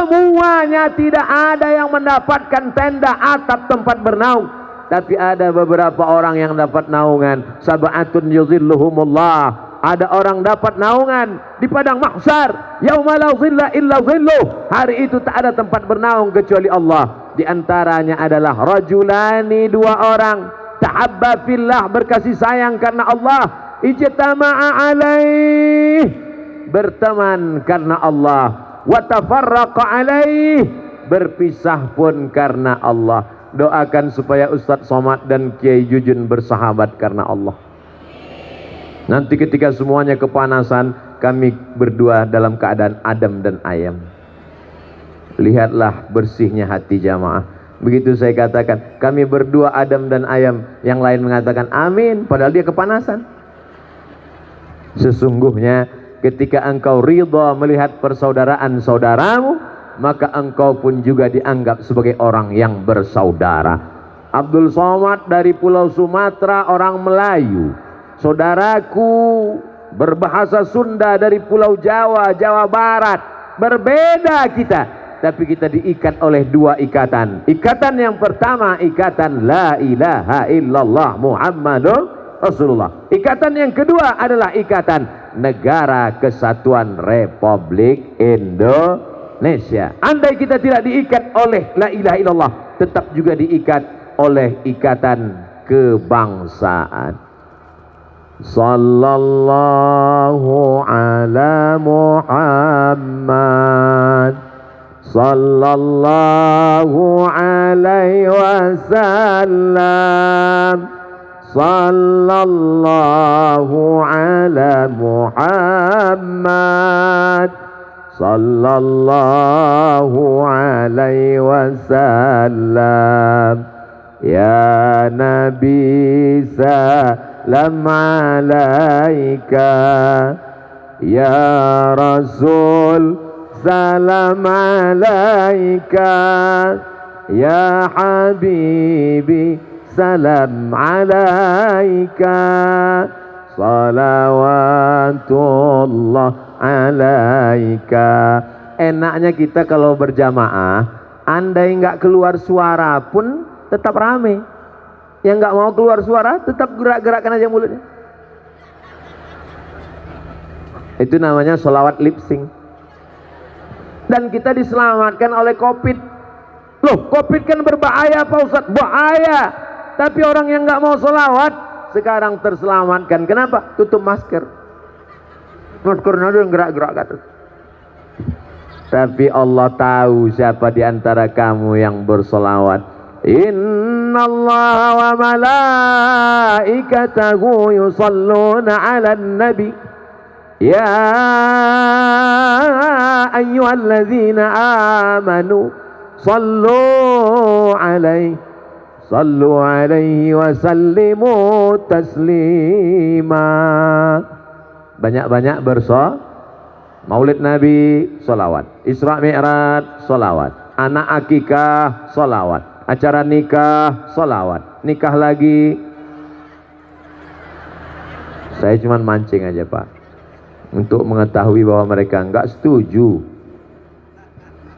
Semuanya tidak ada yang mendapatkan tenda atap tempat bernaung, tapi ada beberapa orang yang dapat naungan. Sab'atun yuzilluhumullah. Ada orang dapat naungan di padang mahsyar. Yauma la zilla illa zilluh. Hari itu tak ada tempat bernaung kecuali Allah. Di antaranya adalah rajulani, dua orang, tahabba fillah, berkasih sayang karena Allah, ijtama'a alaih, berteman karena Allah, wa tafarraqa alaih, berpisah pun karena Allah. Doakan supaya Ustadz Somad dan Kiai Jujun bersahabat karena Allah. Nanti ketika semuanya kepanasan, kami berdua dalam keadaan adem dan ayam. Lihatlah bersihnya hati jamaah. Begitu saya katakan kami berdua adem dan ayam, yang lain mengatakan amin, padahal dia kepanasan. Sesungguhnya ketika engkau ridha melihat persaudaraan saudaramu, maka engkau pun juga dianggap sebagai orang yang bersaudara. Abdul Somad dari Pulau Sumatera, orang Melayu. Saudaraku berbahasa Sunda dari Pulau Jawa, Jawa Barat. Berbeda kita, tapi kita diikat oleh dua ikatan. Ikatan yang pertama, ikatan la ilaha illallah Muhammadur Rasulullah. Ikatan yang kedua adalah ikatan Negara Kesatuan Republik Indonesia. Andai kita tidak diikat oleh la ilaha illallah, tetap juga diikat oleh ikatan kebangsaan. Sallallahu ala Muhammad sallallahu alaihi wasallam, sallallahu ala Muhammad sallallahu alaihi wasallam. Ya Nabi salam alaika, ya Rasul salam alaika, ya Habibi salam alaika, salawatullah alaika. Enaknya kita kalau berjamaah, andai nggak keluar suara pun tetap rame. Yang nggak mau keluar suara tetap gerak-gerakkan aja mulutnya. Itu namanya sholawat lip sync. Dan kita diselamatkan oleh COVID. Loh, COVID kan berbahaya Pak Ustadz. Bahaya. Tapi orang yang nggak mau sholawat sekarang terselamatkan. Kenapa? Tutup masker. Maskernya ada yang gerak-gerak ke atas. Tapi Allah tahu siapa di antara kamu yang bersolawat. Inna Allah wa malaikatahu yusalluna ala nabi. Ya ayyuhalladzina amanu sallu alaihi wa sallimu taslima. Banyak-banyak Maulid Nabi, solawat. Isra Mi'raj, solawat. Anak akikah, solawat. Acara nikah, solawat. Nikah lagi. Saya cuma mancing aja Pak, untuk mengetahui bahwa mereka enggak setuju.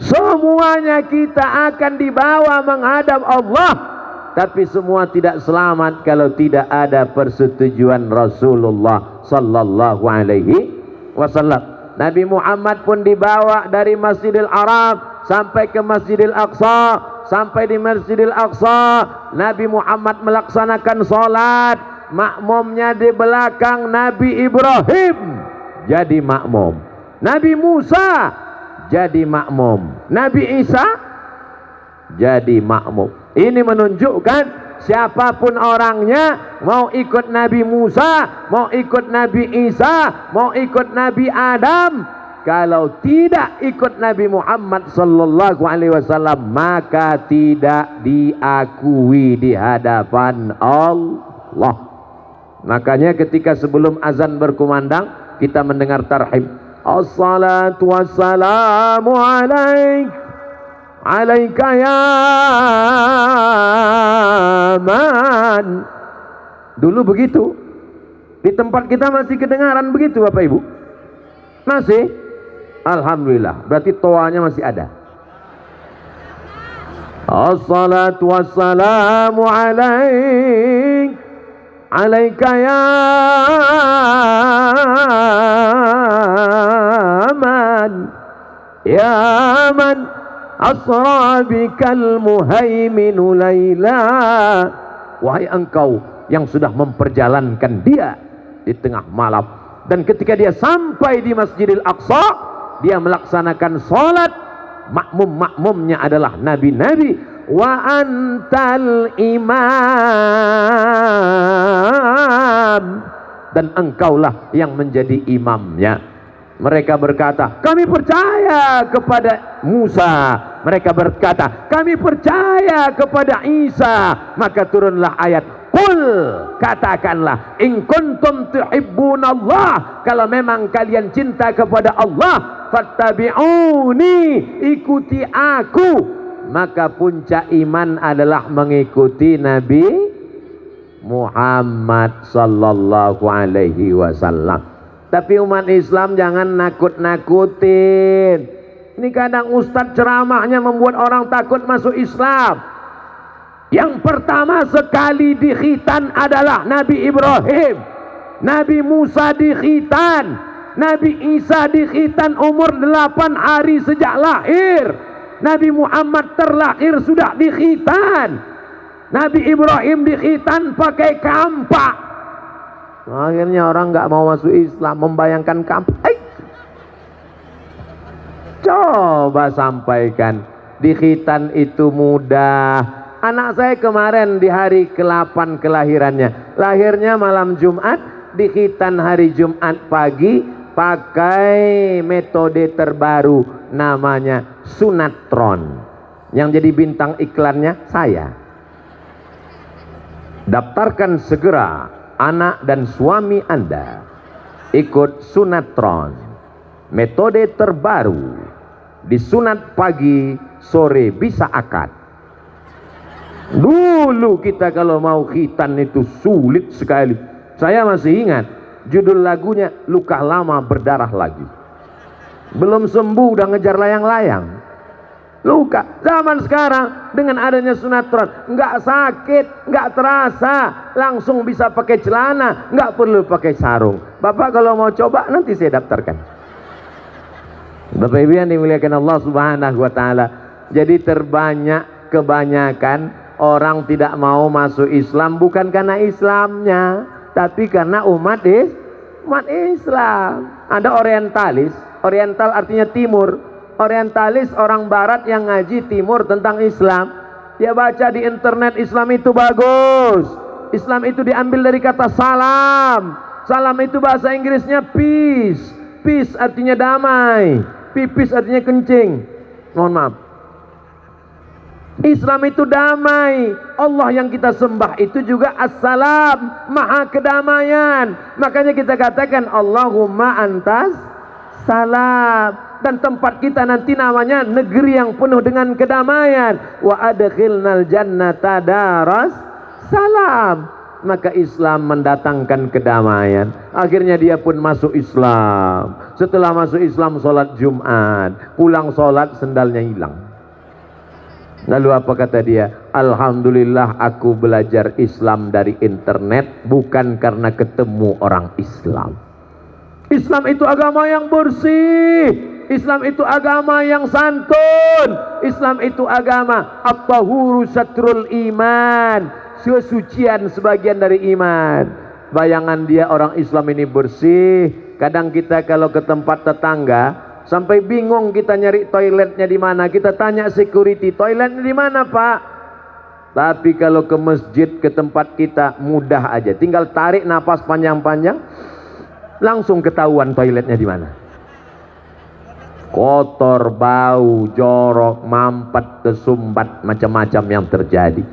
Semuanya kita akan dibawa menghadap Allah, tapi semua tidak selamat kalau tidak ada persetujuan Rasulullah sallallahu alaihi wasallam. Nabi Muhammad pun dibawa dari Masjidil Arab sampai ke Masjidil Aqsa. Sampai di Masjidil Aqsa, Nabi Muhammad melaksanakan sholat. Makmumnya di belakang Nabi Ibrahim jadi makmum, Nabi Musa jadi makmum, Nabi Isa jadi makmum. Ini menunjukkan siapapun orangnya, mau ikut Nabi Musa, mau ikut Nabi Isa, mau ikut Nabi Adam, kalau tidak ikut Nabi Muhammad sallallahu alaihi wasallam, maka tidak diakui di hadapan Allah. Makanya ketika sebelum azan berkumandang, kita mendengar tarhib. Assalatu wassalamu alaik, alaika ya man. Dulu begitu. Di tempat kita masih kedengaran begitu Bapak Ibu? Masih? Alhamdulillah, berarti toanya masih ada. Assalatu wassalamu alaika ya man asra bikal muhaiminu laila. Wahai engkau yang sudah memperjalankan dia di tengah malam, dan ketika dia sampai di Masjidil Aqsa, dia melaksanakan salat. Makmum-makmumnya adalah nabi-nabi. Wa antal imam, dan engkaulah yang menjadi imamnya. Mereka berkata, kami percaya kepada Musa. Mereka berkata, kami percaya kepada Isa. Maka turunlah ayat, qul, katakanlah, in kuntum tuhibbunallah, kalau memang kalian cinta kepada Allah, fattabi'uni, ikuti aku. Maka puncak iman adalah mengikuti Nabi Muhammad sallallahu alaihi wasallam. Tapi umat Islam jangan nakut-nakutin. Ini kadang ustadz ceramahnya membuat orang takut masuk Islam. Yang pertama sekali dikhitan adalah Nabi Ibrahim, Nabi Musa dikhitan, Nabi Isa dikhitan umur 8 hari sejak lahir. Nabi Muhammad terlahir sudah dikhitan. Nabi Ibrahim dikhitan pakai kampak. Akhirnya orang nggak mau masuk Islam, membayangkan kampak. Coba sampaikan, dikhitan itu mudah. Anak saya kemarin di hari ke-8 kelahirannya, lahirnya malam Jumat, dikhitan hari Jumat pagi pakai metode terbaru namanya sunatron. Yang jadi bintang iklannya saya. Daftarkan segera anak dan suami Anda ikut sunatron, metode terbaru. Disunat pagi, sore bisa akad. Dulu kita kalau mau khitan itu sulit sekali. Saya masih ingat judul lagunya, luka lama berdarah lagi. Belum sembuh udah ngejar layang-layang. Luka. Zaman sekarang dengan adanya sunatron, nggak sakit, nggak terasa, langsung bisa pakai celana, nggak perlu pakai sarung. Bapak kalau mau coba nanti saya daftarkan. Bapak Ibu yang dimuliakan Allah Subhanahu wa taala. Jadi kebanyakan orang tidak mau masuk Islam bukan karena Islamnya, tapi karena umat Islam. Ada orientalis, oriental artinya timur. Orientalis orang barat yang ngaji timur tentang Islam. Dia baca di internet Islam itu bagus. Islam itu diambil dari kata salam. Salam itu bahasa Inggrisnya peace. Peace artinya damai. Pipis artinya kencing. Mohon maaf. Islam itu damai. Allah yang kita sembah itu juga assalam, maha kedamaian. Makanya kita katakan Allahumma antas salam. Dan tempat kita nanti namanya negeri yang penuh dengan kedamaian. Wa adkhilnal jannata daras salam. Maka Islam mendatangkan kedamaian. Akhirnya dia pun masuk Islam. Setelah masuk Islam sholat Jumat, pulang sholat sendalnya hilang. Lalu apa kata dia? Alhamdulillah aku belajar Islam dari internet, bukan karena ketemu orang Islam. Islam itu agama yang bersih. Islam itu agama yang santun. Islam itu agama at-tahuru satrul iman, kesucian sebagian dari iman. Bayangan dia orang Islam ini bersih. Kadang kita kalau ke tempat tetangga sampai bingung kita nyari toiletnya di mana. Kita tanya security, toiletnya di mana Pak? Tapi kalau ke masjid, ke tempat kita mudah aja. Tinggal tarik napas panjang-panjang, langsung ketahuan toiletnya di mana. Kotor, bau, jorok, mampet, kesumbat, macam-macam yang terjadi.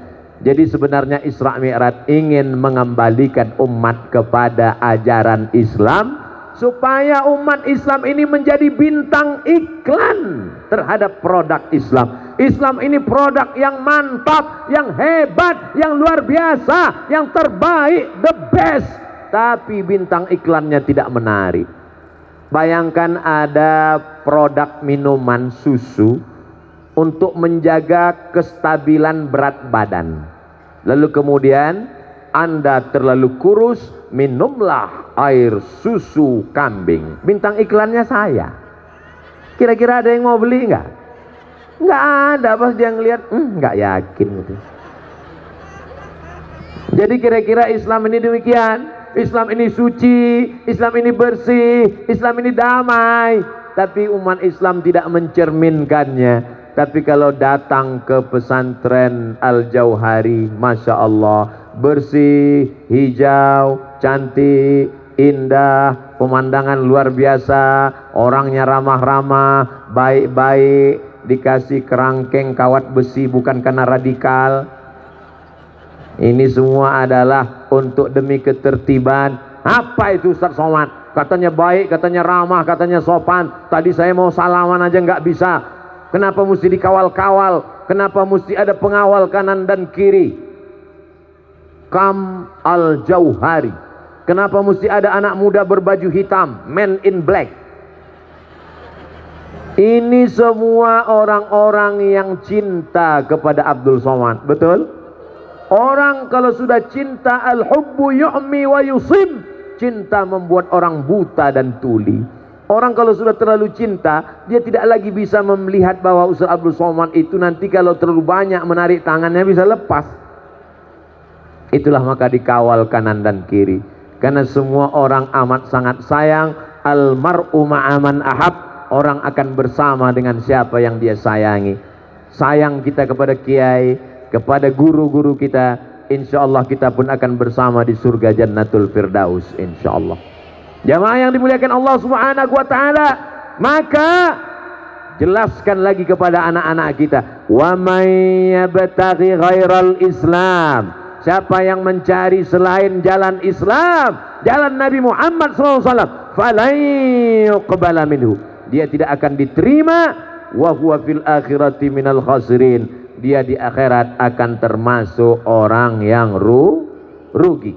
Jadi sebenarnya Isra Mi'raj ingin mengembalikan umat kepada ajaran Islam, supaya umat Islam ini menjadi bintang iklan terhadap produk Islam. Islam ini produk yang mantap, yang hebat, yang luar biasa, yang terbaik, the best. Tapi bintang iklannya tidak menarik. Bayangkan ada produk minuman susu untuk menjaga kestabilan berat badan. Lalu kemudian Anda terlalu kurus, minumlah air susu kambing. Bintang iklannya saya. Kira-kira ada yang mau beli nggak? Nggak ada. Pas dia ngeliat, nggak yakin gitu. Jadi kira-kira Islam ini demikian. Islam ini suci, Islam ini bersih, Islam ini damai. Tapi umat Islam tidak mencerminkannya. Tapi kalau datang ke pesantren Al-Jauhari, Masya Allah, bersih, hijau, cantik, indah, pemandangan luar biasa, orangnya ramah-ramah, baik-baik, dikasih kerangkeng kawat besi bukan karena radikal. Ini semua adalah untuk demi ketertiban. Apa itu Ustaz Somad? Katanya baik, katanya ramah, katanya sopan. Tadi saya mau salaman aja nggak bisa. Kenapa mesti dikawal-kawal? Kenapa mesti ada pengawal kanan dan kiri? Kam Al-Jauhari. Kenapa mesti ada anak muda berbaju hitam, men in black? Ini semua orang-orang yang cinta kepada Abdul Somad. Betul? Orang kalau sudah cinta, al-hubbu yu'mi wa yusib. Cinta membuat orang buta dan tuli. Orang kalau sudah terlalu cinta, dia tidak lagi bisa melihat bahwa Ustaz Abdul Somad itu nanti kalau terlalu banyak menarik tangannya bisa lepas. Itulah maka dikawal kanan dan kiri. Karena semua orang amat sangat sayang. Al-mar'u ma'aman ahab. Orang akan bersama dengan siapa yang dia sayangi. Sayang kita kepada kiai, kepada guru-guru kita, insya Allah kita pun akan bersama di surga Jannatul Firdaus, insya Allah. Jamaah yang dimuliakan Allah Subhanahu wa ta'ala, maka jelaskan lagi kepada anak-anak kita, wa may yabtaghi ghairal Islam, siapa yang mencari selain jalan Islam, jalan Nabi Muhammad SAW, falan yuqbala minhu, dia tidak akan diterima, wa huwa fil akhirati minal khasirin, dia di akhirat akan termasuk orang yang rugi.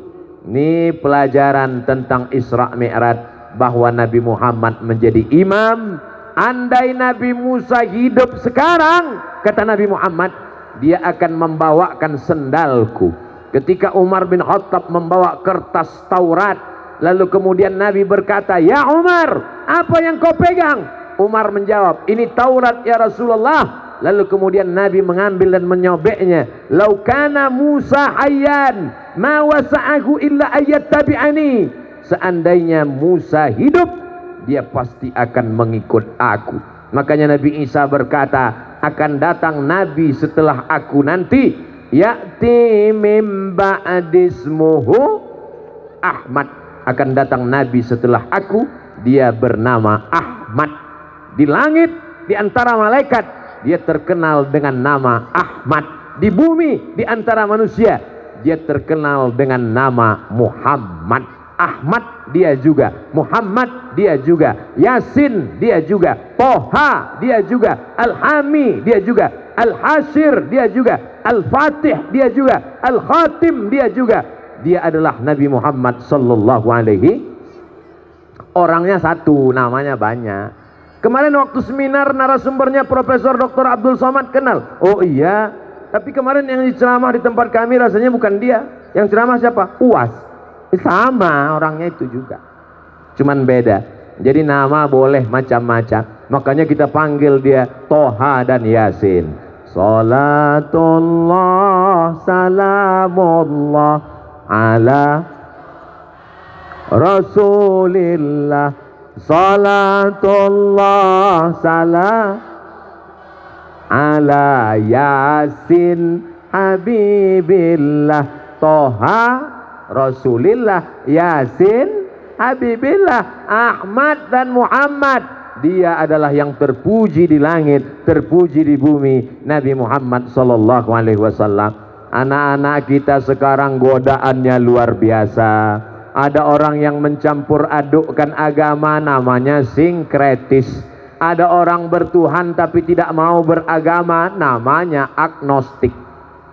Ini pelajaran tentang Isra Mi'raj, bahwa Nabi Muhammad menjadi imam. Andai Nabi Musa hidup sekarang, kata Nabi Muhammad, dia akan membawakan sendalku. Ketika Umar bin Khattab membawa kertas Taurat, lalu kemudian Nabi berkata, ya Umar, apa yang kau pegang? Umar menjawab, ini Taurat ya Rasulullah. Lalu kemudian Nabi mengambil dan menyobeknya. Lau kana Musa hayyan ma wasa'ahu illa ayat tabi'ani. Seandainya Musa hidup, dia pasti akan mengikut aku. Makanya Nabi Isa berkata, akan datang Nabi setelah aku nanti. Ya'ti mim ba'dismuhu Ahmad. Akan datang Nabi setelah aku, dia bernama Ahmad. Di langit, di antara malaikat, dia terkenal dengan nama Ahmad. Di bumi, di antara manusia, dia terkenal dengan nama Muhammad. Ahmad dia juga, Muhammad dia juga, Yasin dia juga, Toha dia juga, Al-Hami dia juga, Al-Hashir dia juga, Al-Fatih dia juga, Al-Khatim dia juga. Dia adalah Nabi Muhammad sallallahu alaihi. Orangnya satu, namanya banyak. Kemarin waktu seminar narasumbernya Profesor Dr. Abdul Somad kenal. Oh iya, tapi kemarin yang ceramah di tempat kami rasanya bukan dia. Yang ceramah siapa? Uwas. Sama orangnya itu juga, cuman beda. Jadi nama boleh macam-macam. Makanya kita panggil dia Toha dan Yasin. Salatullah salamullah ala Rasulillah. Salatullah salam ala Yasin Habibillah. Toha Rasulillah, Yasin Habibillah, Ahmad dan Muhammad. Dia adalah yang terpuji di langit, terpuji di bumi, Nabi Muhammad sallallahu alaihi wasallam. Anak-anak kita sekarang godaannya luar biasa. Ada orang yang mencampur adukkan agama, namanya sinkretis. Ada orang bertuhan tapi tidak mau beragama, namanya agnostik.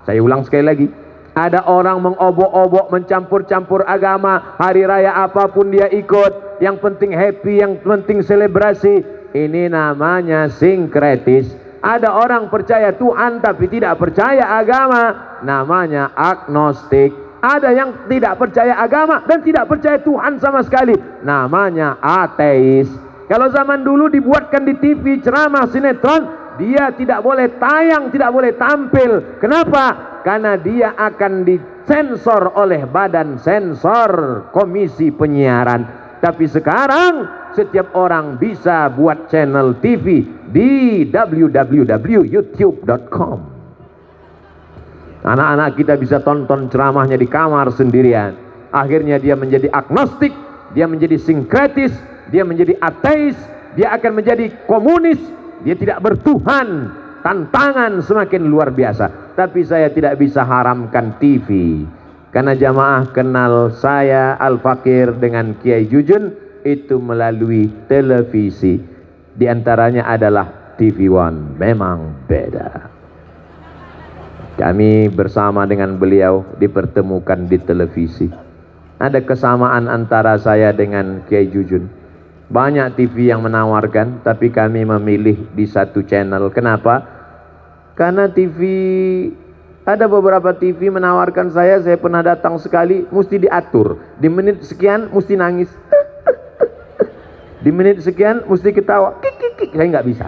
Saya ulang sekali lagi. Ada orang mengobok-obok, mencampur-campur agama. Hari raya apapun dia ikut. Yang penting happy, yang penting selebrasi. Ini namanya sinkretis. Ada orang percaya Tuhan tapi tidak percaya agama, namanya agnostik. Ada yang tidak percaya agama dan tidak percaya Tuhan sama sekali, namanya ateis. Kalau zaman dulu dibuatkan di TV ceramah sinetron, dia tidak boleh tayang, tidak boleh tampil. Kenapa? Karena dia akan disensor oleh badan sensor komisi penyiaran. Tapi sekarang setiap orang bisa buat channel TV di www.youtube.com. Anak-anak kita bisa tonton ceramahnya di kamar sendirian. Akhirnya dia menjadi agnostik, dia menjadi sinkretis, dia menjadi ateis, dia akan menjadi komunis, dia tidak bertuhan. Tantangan semakin luar biasa. Tapi saya tidak bisa haramkan TV, karena jamaah kenal saya Al-Fakir dengan Kiai Jujun itu melalui televisi. Di antaranya adalah TV One. Memang beda. Kami bersama dengan beliau dipertemukan di televisi. Ada kesamaan antara saya dengan Kiai Jujun. Banyak TV yang menawarkan, tapi kami memilih di satu channel. Kenapa? Karena TV, ada beberapa TV menawarkan saya pernah datang sekali, mesti diatur. Di menit sekian mesti nangis. Di menit sekian mesti ketawa. Kik. Saya nggak bisa.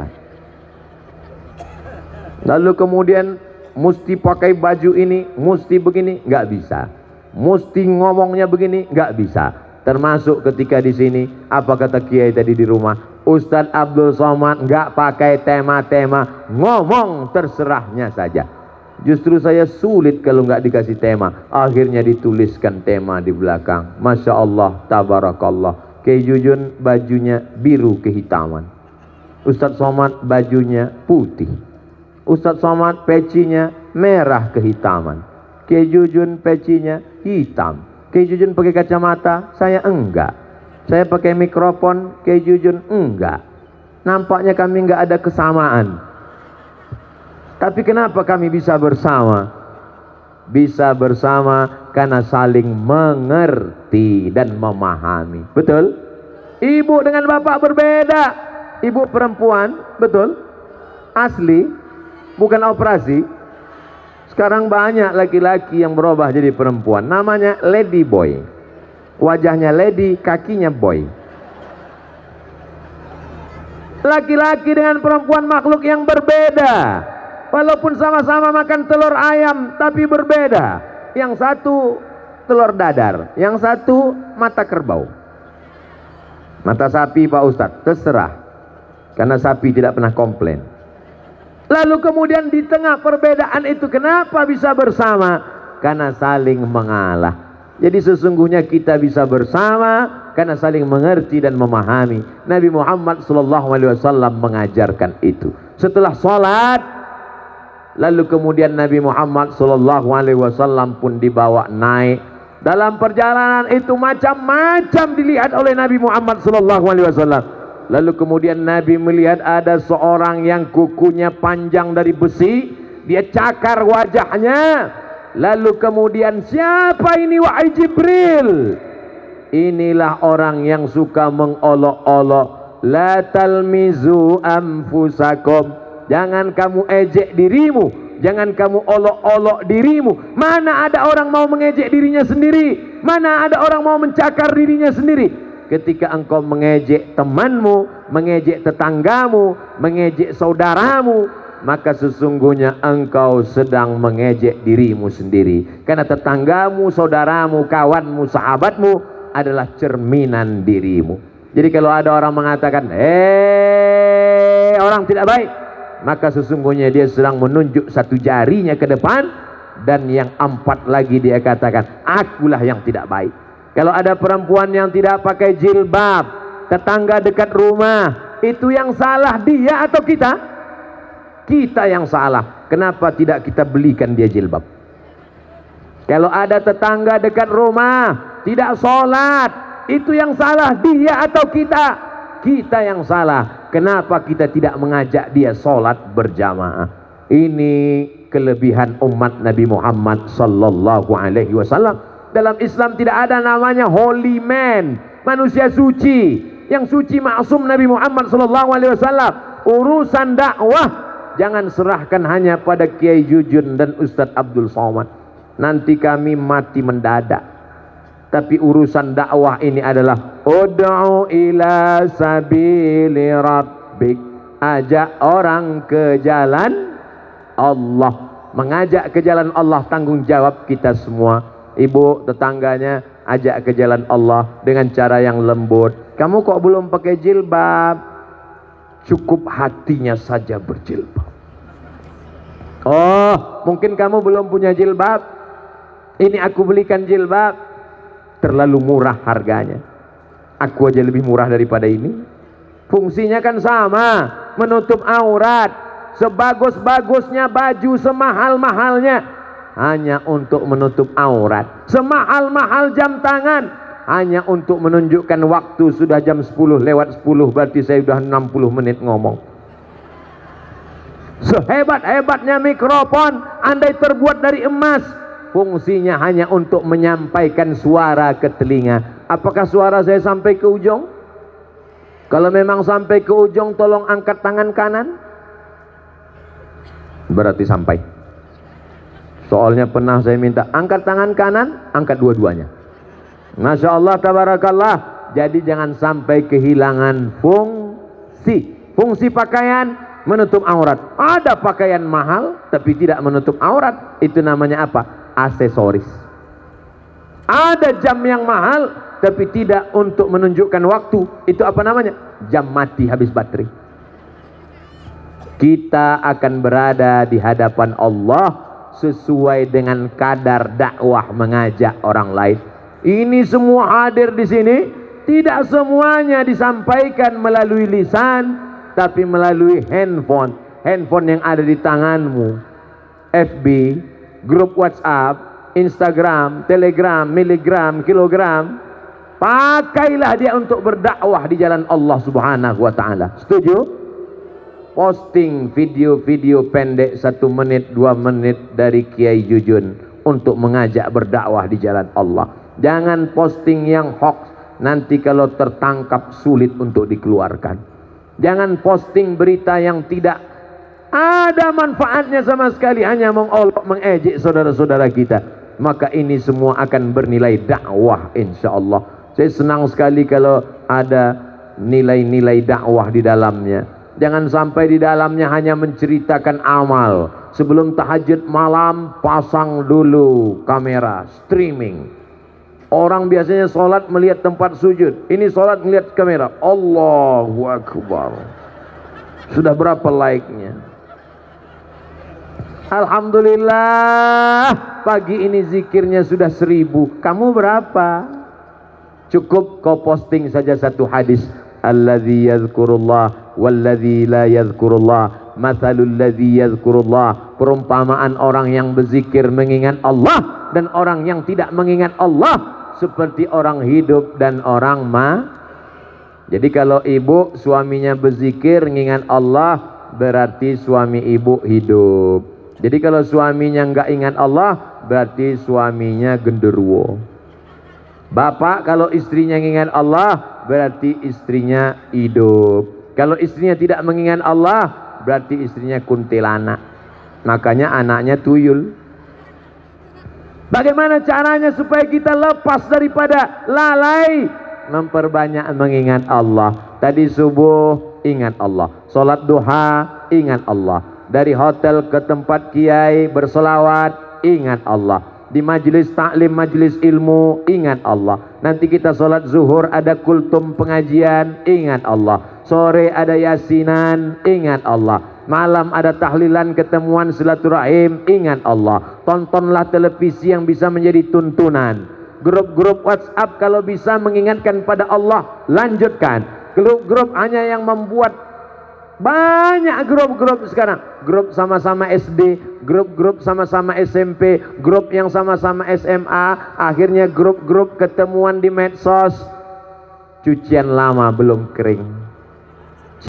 Lalu kemudian mesti pakai baju ini, mesti begini, nggak bisa. Mesti ngomongnya begini, nggak bisa. Termasuk ketika di sini, apa kata Kiai tadi di rumah? Ustadz Abdul Somad nggak pakai tema-tema, ngomong terserahnya saja. Justru saya sulit kalau nggak dikasih tema. Akhirnya dituliskan tema di belakang. Masya Allah, tabarakallah. Kiai Jujun bajunya biru kehitaman. Ustadz Somad bajunya putih. Ustadz Somad pecinya merah kehitaman. Kiai Jujun pecinya hitam. Kiai Jujun pakai kacamata, saya enggak. Saya pakai mikrofon, Kiai Jujun enggak. Nampaknya kami enggak ada kesamaan. Tapi kenapa kami bisa bersama? Bisa bersama karena saling mengerti dan memahami. Betul? Ibu dengan bapak berbeda. Ibu perempuan, betul? Asli. Bukan operasi. Sekarang banyak laki-laki yang berubah jadi perempuan. Namanya lady boy. Wajahnya lady, kakinya boy. Laki-laki dengan perempuan makhluk yang berbeda. Walaupun sama-sama makan telur ayam, tapi berbeda. Yang satu telur dadar, yang satu mata kerbau. Mata sapi Pak Ustadz, terserah. Karena sapi tidak pernah komplain. Lalu kemudian di tengah perbedaan itu kenapa bisa bersama? Karena saling mengalah. Jadi sesungguhnya kita bisa bersama karena saling mengerti dan memahami. Nabi Muhammad SAW mengajarkan itu. Setelah sholat, lalu kemudian Nabi Muhammad SAW pun dibawa naik. Dalam perjalanan itu macam-macam dilihat oleh Nabi Muhammad SAW. Lalu kemudian Nabi melihat ada seorang yang kukunya panjang dari besi, dia cakar wajahnya. Lalu kemudian, siapa ini wahai Jibril? Inilah orang yang suka mengolok-olok. La talmizu anfusakum. Jangan kamu ejek dirimu, jangan kamu olok-olok dirimu. Mana ada orang mau mengejek dirinya sendiri? Mana ada orang mau mencakar dirinya sendiri? Ketika engkau mengejek temanmu, mengejek tetanggamu, mengejek saudaramu, maka sesungguhnya engkau sedang mengejek dirimu sendiri. Karena tetanggamu, saudaramu, kawanmu, sahabatmu adalah cerminan dirimu. Jadi kalau ada orang mengatakan, orang tidak baik, maka sesungguhnya dia sedang menunjuk satu jarinya ke depan, dan yang empat lagi dia katakan, akulah yang tidak baik. Kalau ada perempuan yang tidak pakai jilbab, tetangga dekat rumah, itu yang salah dia atau kita? Kita yang salah. Kenapa tidak kita belikan dia jilbab? Kalau ada tetangga dekat rumah tidak sholat, itu yang salah dia atau kita? Kita yang salah. Kenapa kita tidak mengajak dia sholat berjamaah? Ini kelebihan umat Nabi Muhammad sallallahu alaihi wasallam. Dalam Islam tidak ada namanya holy man, manusia suci. Yang suci maksum Nabi Muhammad sallallahu alaihi wasallam. Urusan dakwah jangan serahkan hanya pada Kiai Jujun dan Ustadz Abdul Somad. Nanti kami mati mendadak. Tapi urusan dakwah ini adalah ud'u ila sabili rabbik, ajak orang ke jalan Allah. Mengajak ke jalan Allah tanggung jawab kita semua. Ibu tetangganya ajak ke jalan Allah dengan cara yang lembut. Kamu kok belum pakai jilbab? Cukup hatinya saja berjilbab. Oh, mungkin kamu belum punya jilbab. Ini aku belikan jilbab. Terlalu murah harganya. Aku aja lebih murah daripada ini. Fungsinya kan sama, menutup aurat. Sebagus-bagusnya baju, semahal-mahalnya, hanya untuk menutup aurat. Semahal-mahal jam tangan, hanya untuk menunjukkan waktu. Sudah jam 10 lewat 10, berarti saya sudah 60 menit ngomong. Sehebat-hebatnya mikrofon, andai terbuat dari emas, fungsinya hanya untuk menyampaikan suara ke telinga. Apakah suara saya sampai ke ujung? Kalau memang sampai ke ujung, tolong angkat tangan kanan. Berarti sampai. Soalnya pernah saya minta angkat tangan kanan, angkat dua-duanya. Masya Allah, tabarakallah. Jadi jangan sampai kehilangan fungsi. Fungsi pakaian menutup aurat. Ada pakaian mahal tapi tidak menutup aurat. Itu namanya apa? Aksesoris. Ada jam yang mahal tapi tidak untuk menunjukkan waktu. Itu apa namanya? Jam mati, habis baterai. Kita akan berada di hadapan Allah sesuai dengan kadar dakwah mengajak orang lain. Ini semua hadir di sini, tidak semuanya disampaikan melalui lisan, tapi melalui handphone. Handphone yang ada di tanganmu. FB, grup WhatsApp, Instagram, Telegram, miligram, kilogram. Pakailah dia untuk berdakwah di jalan Allah Subhanahu wa ta'ala. Setuju? Posting video-video pendek 1 menit 2 menit dari Kiai Jujun untuk mengajak berdakwah di jalan Allah. Jangan posting yang hoax, nanti kalau tertangkap sulit untuk dikeluarkan. Jangan posting berita yang tidak ada manfaatnya sama sekali, hanya mengolok mengejek saudara-saudara kita. Maka ini semua akan bernilai dakwah insyaallah. Saya senang sekali kalau ada nilai-nilai dakwah di dalamnya. Jangan sampai di dalamnya hanya menceritakan amal. Sebelum tahajud malam, pasang dulu kamera, streaming. Orang biasanya sholat melihat tempat sujud. Ini sholat melihat kamera. Allahu Akbar. Sudah berapa like-nya? Alhamdulillah, pagi ini zikirnya sudah 1000. Kamu berapa? Cukup kau posting saja satu hadis. Alladzi yadhkurullah walladzi la yadhkurullah mathalul ladzi yadhkurullah. Perumpamaan orang yang berzikir mengingat Allah dan orang yang tidak mengingat Allah seperti orang hidup dan orang Jadi kalau ibu suaminya berzikir mengingat Allah, berarti suami ibu hidup. Jadi kalau suaminya enggak ingat Allah, berarti suaminya genderuwo. Bapak kalau istrinya mengingat Allah, berarti istrinya hidup. Kalau istrinya tidak mengingat Allah, berarti istrinya kuntilanak. Makanya anaknya tuyul. Bagaimana caranya supaya kita lepas daripada lalai? Memperbanyak mengingat Allah. Tadi subuh ingat Allah, sholat duha ingat Allah, dari hotel ke tempat kiai bersolawat ingat Allah, di majelis taklim, majelis ilmu ingat Allah. Nanti kita sholat zuhur ada kultum pengajian ingat Allah, sore ada yasinan ingat Allah, malam ada tahlilan ketemuan silaturahim ingat Allah. Tontonlah televisi yang bisa menjadi tuntunan. Grup-grup WhatsApp kalau bisa mengingatkan pada Allah, lanjutkan. Grup-grup hanya yang membuat banyak grup-grup sekarang. Grup sama-sama SD, grup-grup sama-sama SMP, grup yang sama-sama SMA, akhirnya grup-grup ketemuan di medsos. Cucian lama belum kering.